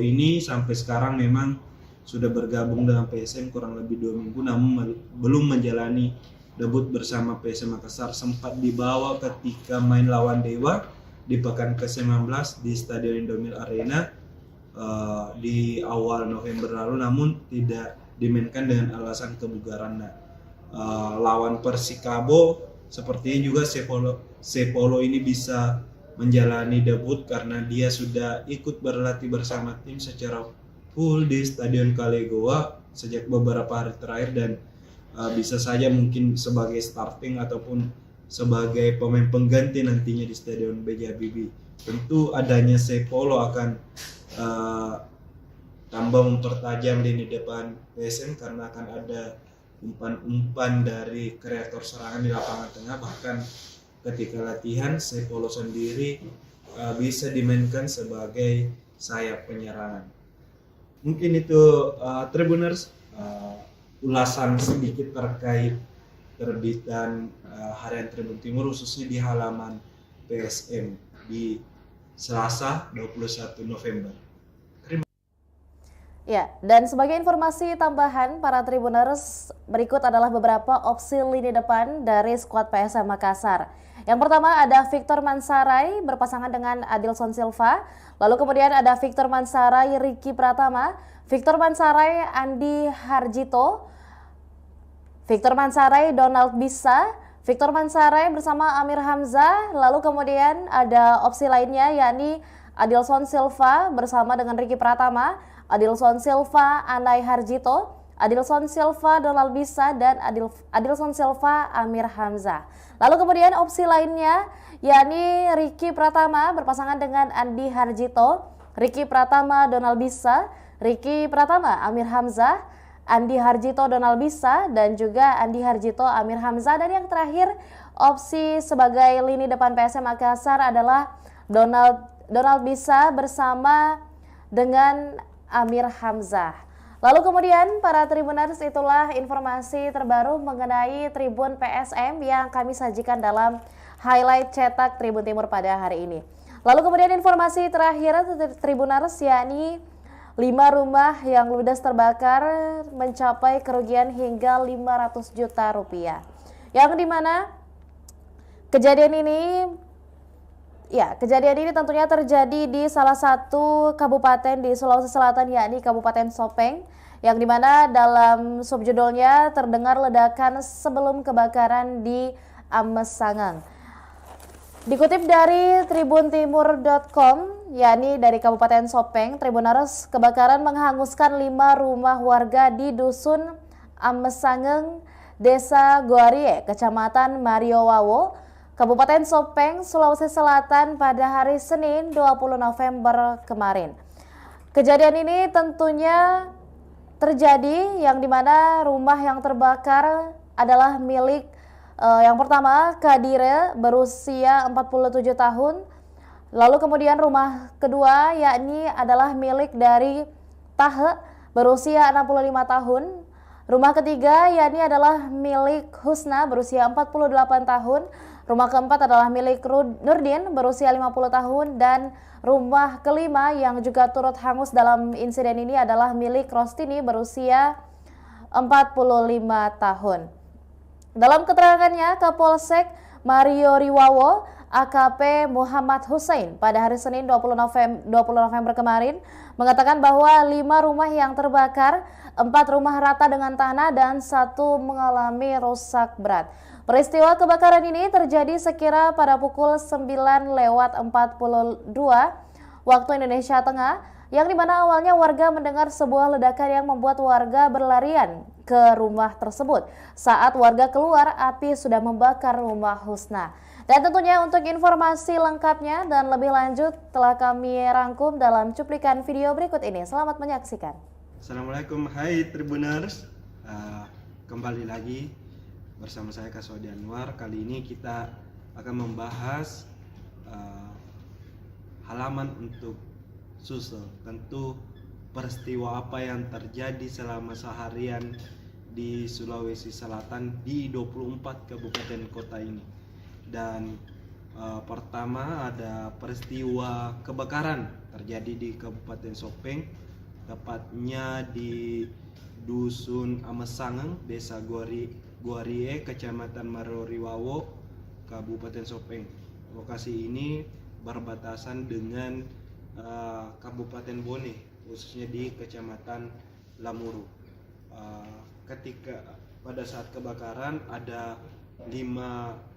ini sampai sekarang memang sudah bergabung dengan PSM kurang lebih 2 minggu, namun belum menjalani debut bersama PSM Makassar. Sempat dibawa ketika main lawan Dewa di pekan ke-19 di Stadion Indomil Arena di awal November lalu, namun tidak dimainkan dengan alasan kebugaran. Lawan Persikabo sepertinya juga Sepolo ini bisa menjalani debut karena dia sudah ikut berlatih bersama tim secara full di Stadion Kalegoa sejak beberapa hari terakhir, dan bisa saja mungkin sebagai starting ataupun sebagai pemain pengganti nantinya di Stadion B.J. Habibie. Tentu adanya Sepolo akan tambah mempertajam lini depan PSM karena akan ada umpan-umpan dari kreator serangan di lapangan tengah. Bahkan ketika latihan, Sepolo sendiri bisa dimainkan sebagai sayap penyerangan. Mungkin itu Tribuners, ulasan sedikit terkait terbitan Harian Tribun Timur khususnya di halaman PSM di Selasa 21 November. Ya, dan sebagai informasi tambahan para Tribuners, berikut adalah beberapa opsi lini depan dari skuad PSM Makassar. Yang pertama ada Victor Mansaray berpasangan dengan Adilson Silva. Lalu kemudian ada Victor Mansaray, Ricky Pratama, Victor Mansaray, Andi Harjito, Victor Mansaray, Donald Bisa, Victor Mansaray bersama Amir Hamzah. Lalu kemudian ada opsi lainnya yakni Adilson Silva bersama dengan Ricky Pratama, Adilson Silva, Andai Harjito, Adilson Silva, Donald Bisa, dan Adilson Silva, Amir Hamzah. Lalu kemudian opsi lainnya yakni Ricky Pratama berpasangan dengan Andi Harjito, Ricky Pratama, Donald Bisa, Ricky Pratama, Amir Hamzah, Andi Harjito, Donald Bisa, dan juga Andi Harjito, Amir Hamzah. Dan yang terakhir opsi sebagai lini depan PSM Makassar adalah Donald Bisa bersama dengan Amir Hamzah. Lalu kemudian para Tribuners, itulah informasi terbaru mengenai Tribun PSM yang kami sajikan dalam highlight cetak Tribun Timur pada hari ini. Lalu kemudian informasi terakhir Tribuners, yakni 5 rumah yang ludes terbakar mencapai kerugian hingga 500 juta rupiah. Yang dimana kejadian ini tentunya terjadi di salah satu kabupaten di Sulawesi Selatan, yakni Kabupaten Sopeng, yang dimana dalam subjudulnya terdengar ledakan sebelum kebakaran di Amesangang. Dikutip dari tribuntimur.com, yakni dari Kabupaten Sopeng, Tribuners, kebakaran menghanguskan 5 rumah warga di Dusun Amesangang, Desa Goarie, Kecamatan Mariowawo, Kabupaten Sopeng, Sulawesi Selatan pada hari Senin 20 November kemarin. Kejadian ini tentunya terjadi yang dimana rumah yang terbakar adalah milik yang pertama Kadire berusia 47 tahun. Lalu kemudian rumah kedua yakni adalah milik dari Tahe berusia 65 tahun. Rumah ketiga yakni adalah milik Husna berusia 48 tahun. Rumah keempat adalah milik Nurdin berusia 50 tahun, dan rumah kelima yang juga turut hangus dalam insiden ini adalah milik Rostini berusia 45 tahun. Dalam keterangannya, Kapolsek Mario Riwawo, AKP Muhammad Hussein pada hari Senin 20 November kemarin mengatakan bahwa 5 rumah yang terbakar, 4 rumah rata dengan tanah dan 1 mengalami rusak berat. Peristiwa kebakaran ini terjadi sekira pada pukul 9:42 waktu Indonesia Tengah, yang dimana awalnya warga mendengar sebuah ledakan yang membuat warga berlarian ke rumah tersebut. Saat warga keluar, api sudah membakar rumah Husna. Dan tentunya untuk informasi lengkapnya dan lebih lanjut telah kami rangkum dalam cuplikan video berikut ini. Selamat menyaksikan. Assalamualaikum, hai Tribuners. Kembali lagi bersama saya Kaswadi Anwar. Kali ini kita akan membahas halaman untuk Sulsel. Tentu peristiwa apa yang terjadi selama seharian di Sulawesi Selatan di 24 kabupaten kota ini. Dan pertama ada peristiwa kebakaran terjadi di Kabupaten Sopeng, tepatnya di Dusun Amesangang, Desa Goarie, Kecamatan Maroriwawo, Kabupaten Sopeng. Lokasi ini berbatasan dengan Kabupaten Bone, khususnya di Kecamatan Lamuru. Ketika pada saat kebakaran ada 5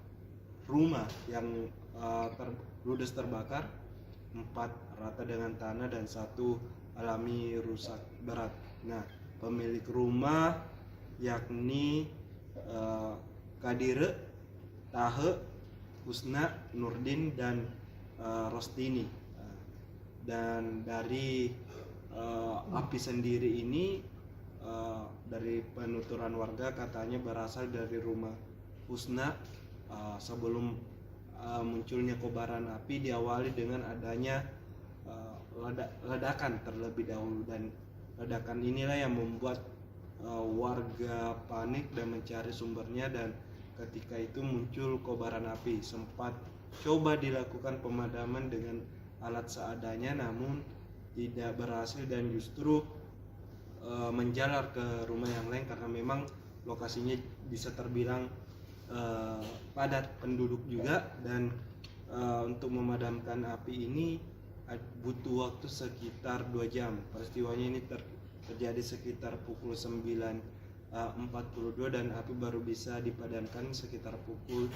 rumah yang ludes terbakar, 4 rata dengan tanah dan 1 alami rusak berat. Nah, pemilik rumah yakni Kadire, Tahe, Husna, Nurdin, dan Rostini. Dan dari api sendiri ini dari penuturan warga katanya berasal dari rumah Husna. Sebelum munculnya kobaran api diawali dengan adanya ledakan terlebih dahulu, dan ledakan inilah yang membuat warga panik dan mencari sumbernya. Dan ketika itu muncul kobaran api, sempat coba dilakukan pemadaman dengan alat seadanya, namun tidak berhasil dan justru menjalar ke rumah yang lain karena memang lokasinya bisa terbilang padat penduduk juga. Dan untuk memadamkan api ini butuh waktu sekitar 2 jam. Peristiwanya ini terjadi sekitar pukul 9.42 dan api baru bisa dipadamkan sekitar pukul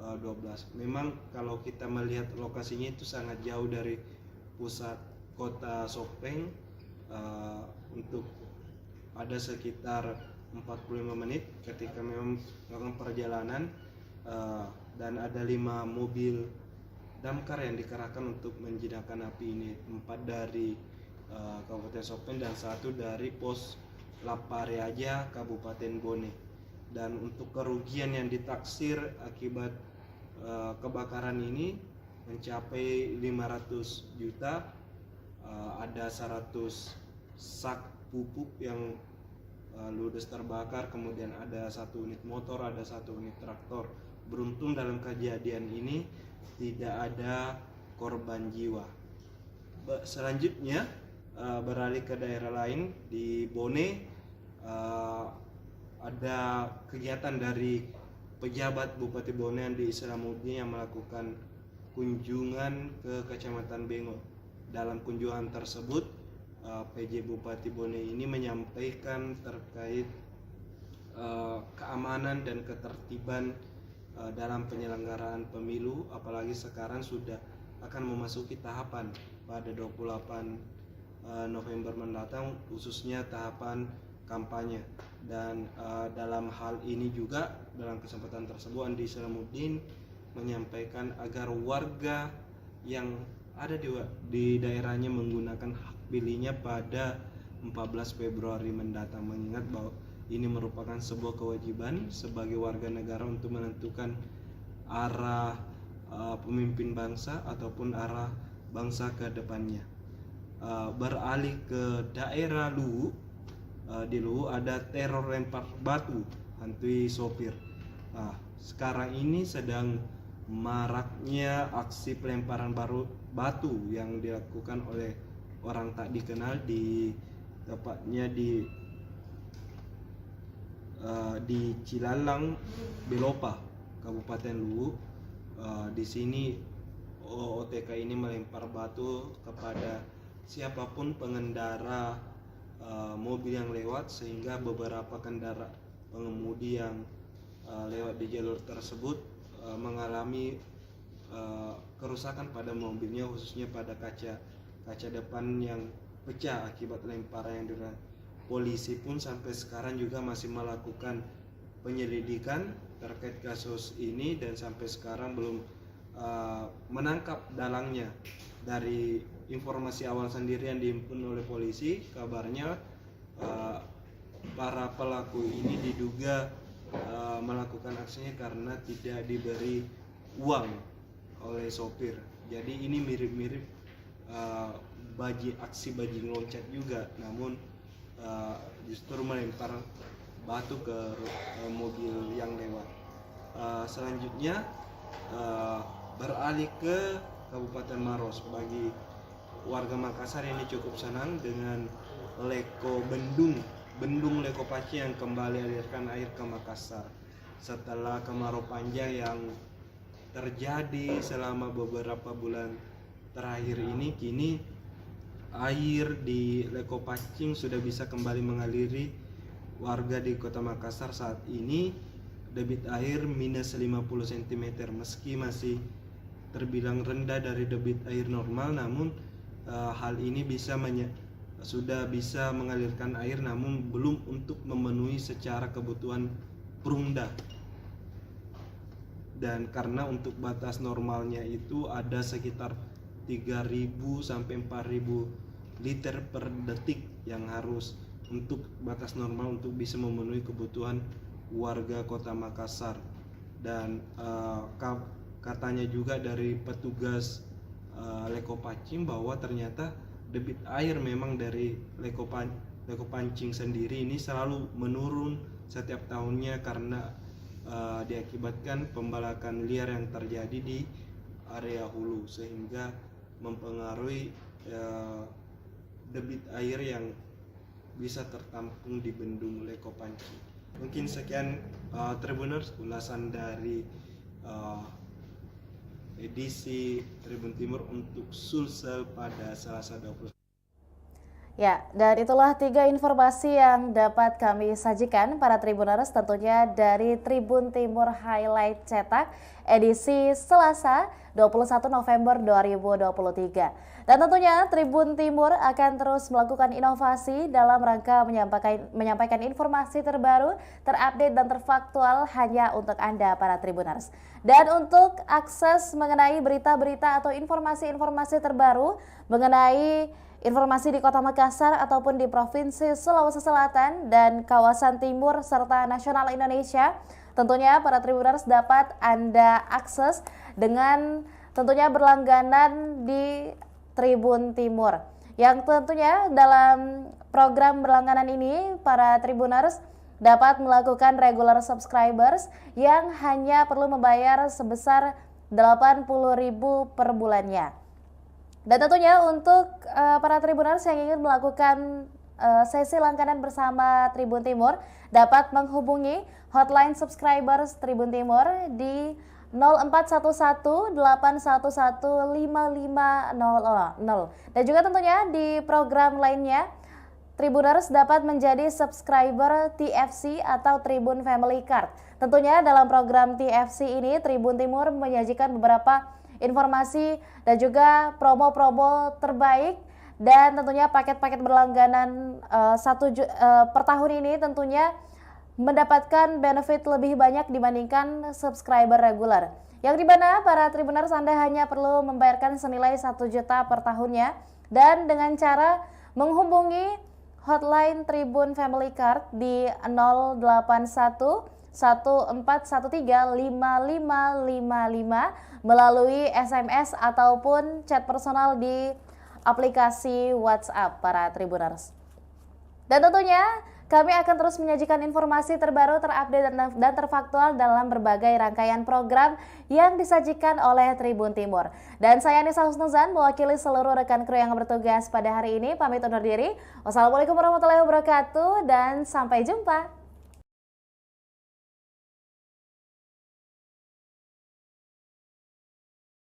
12. Memang kalau kita melihat lokasinya itu sangat jauh dari pusat kota Sopeng, untuk ada sekitar 45 menit ketika memang melakukan perjalanan, dan ada 5 mobil damkar yang dikerahkan untuk menjinakkan api ini, 4 dari Kabupaten Sopeng dan 1 dari pos Lapareaja Kabupaten Bone. Dan untuk kerugian yang ditaksir akibat kebakaran ini mencapai 500 juta. Ada 100 sak pupuk yang ludes terbakar, kemudian ada 1 unit motor, ada 1 unit traktor. Beruntung dalam kejadian ini tidak ada korban jiwa. Selanjutnya beralih ke daerah lain di Bone, ada kegiatan dari pejabat Bupati Bone Andi Islamuddin yang melakukan kunjungan ke Kecamatan Bengo. Dalam kunjungan tersebut PJ Bupati Bone ini menyampaikan terkait keamanan dan ketertiban dalam penyelenggaraan pemilu, apalagi sekarang sudah akan memasuki tahapan pada 28 November mendatang, khususnya tahapan kampanye. Dan dalam hal ini juga, dalam kesempatan tersebut Andi Islamuddin menyampaikan agar warga yang ada di daerahnya menggunakan hak pilihnya pada 14 Februari mendatang, mengingat bahwa ini merupakan sebuah kewajiban sebagai warga negara untuk menentukan arah pemimpin bangsa ataupun arah bangsa ke depannya. Beralih ke daerah Luwu, di Luwu ada teror lempar batu hantui sopir. Sekarang ini sedang maraknya aksi pelemparan batu yang dilakukan oleh orang tak dikenal tepatnya di Cilalang, Belopa, Kabupaten Luwu. Di sini OTK ini melempar batu kepada siapapun pengendara mobil yang lewat, sehingga beberapa pengemudi yang lewat di jalur tersebut mengalami kerusakan pada mobilnya, khususnya pada kaca depan yang pecah akibat lemparan yang dilakukan. Polisi pun sampai sekarang juga masih melakukan penyelidikan terkait kasus ini dan sampai sekarang belum menangkap dalangnya. Dari informasi awal sendiri yang dihimpun oleh polisi, kabarnya para pelaku ini diduga melakukan aksinya karena tidak diberi uang oleh sopir. Jadi ini mirip-mirip aksi bajing loncat juga, namun justru melempar batu ke mobil yang lewat. Selanjutnya beralih ke Kabupaten Maros. Bagi warga Makassar ini cukup senang dengan bendung Leko Paci yang kembali alirkan air ke Makassar setelah kemarau panjang yang terjadi selama beberapa bulan terakhir ini. Kini air di Leko Pacing sudah bisa kembali mengaliri warga di Kota Makassar. Saat ini debit air minus 50 cm, meski masih terbilang rendah dari debit air normal, namun hal ini sudah bisa mengalirkan air, namun belum untuk memenuhi secara kebutuhan perumda. Dan karena untuk batas normalnya itu ada sekitar 3.000 sampai 4.000 liter per detik yang harus untuk batas normal untuk bisa memenuhi kebutuhan warga Kota Makassar. Dan katanya juga dari petugas Leko Pancing bahwa ternyata debit air memang dari Leko Pancing sendiri ini selalu menurun setiap tahunnya karena diakibatkan pembalakan liar yang terjadi di area hulu, sehingga mempengaruhi debit air yang bisa tertampung di bendung Leko Pancing. Mungkin sekian Tribuners ulasan dari edisi Tribun Timur untuk Sulsel pada Selasa 20. Ya, dan itulah 3 informasi yang dapat kami sajikan para Tribuners, tentunya dari Tribun Timur Highlight Cetak edisi Selasa 21 November 2023. Dan tentunya Tribun Timur akan terus melakukan inovasi dalam rangka menyampaikan informasi terbaru, terupdate dan terfaktual hanya untuk Anda para Tribuners. Dan untuk akses mengenai berita-berita atau informasi-informasi terbaru mengenai informasi di Kota Makassar ataupun di Provinsi Sulawesi Selatan dan kawasan timur serta nasional Indonesia, tentunya para Tribuners dapat Anda akses dengan tentunya berlangganan di Tribun Timur. Yang tentunya dalam program berlangganan ini, para Tribuners dapat melakukan regular subscribers yang hanya perlu membayar sebesar 80.000 per bulannya. Dan tentunya untuk para Tribuners yang ingin melakukan sesi langganan bersama Tribun Timur dapat menghubungi hotline subscribers Tribun Timur di 0411-811-5500. Dan juga tentunya di program lainnya, Tribuners dapat menjadi subscriber TFC atau Tribun Family Card. Tentunya dalam program TFC ini, Tribun Timur menyajikan beberapa informasi dan juga promo-promo terbaik. Dan tentunya paket-paket berlangganan per tahun ini tentunya mendapatkan benefit lebih banyak dibandingkan subscriber reguler. Yang dimana para Tribuners Anda hanya perlu membayarkan senilai 1 juta per tahunnya. Dan dengan cara menghubungi hotline Tribun Family Card di 081-1413-5555 melalui SMS ataupun chat personal di aplikasi WhatsApp para Tribuners. Dan tentunya kami akan terus menyajikan informasi terbaru, terupdate dan terfaktual dalam berbagai rangkaian program yang disajikan oleh Tribun Timur. Dan saya Nisa Husnuzan mewakili seluruh rekan kru yang bertugas pada hari ini pamit undur diri. Wassalamualaikum warahmatullahi wabarakatuh dan sampai jumpa.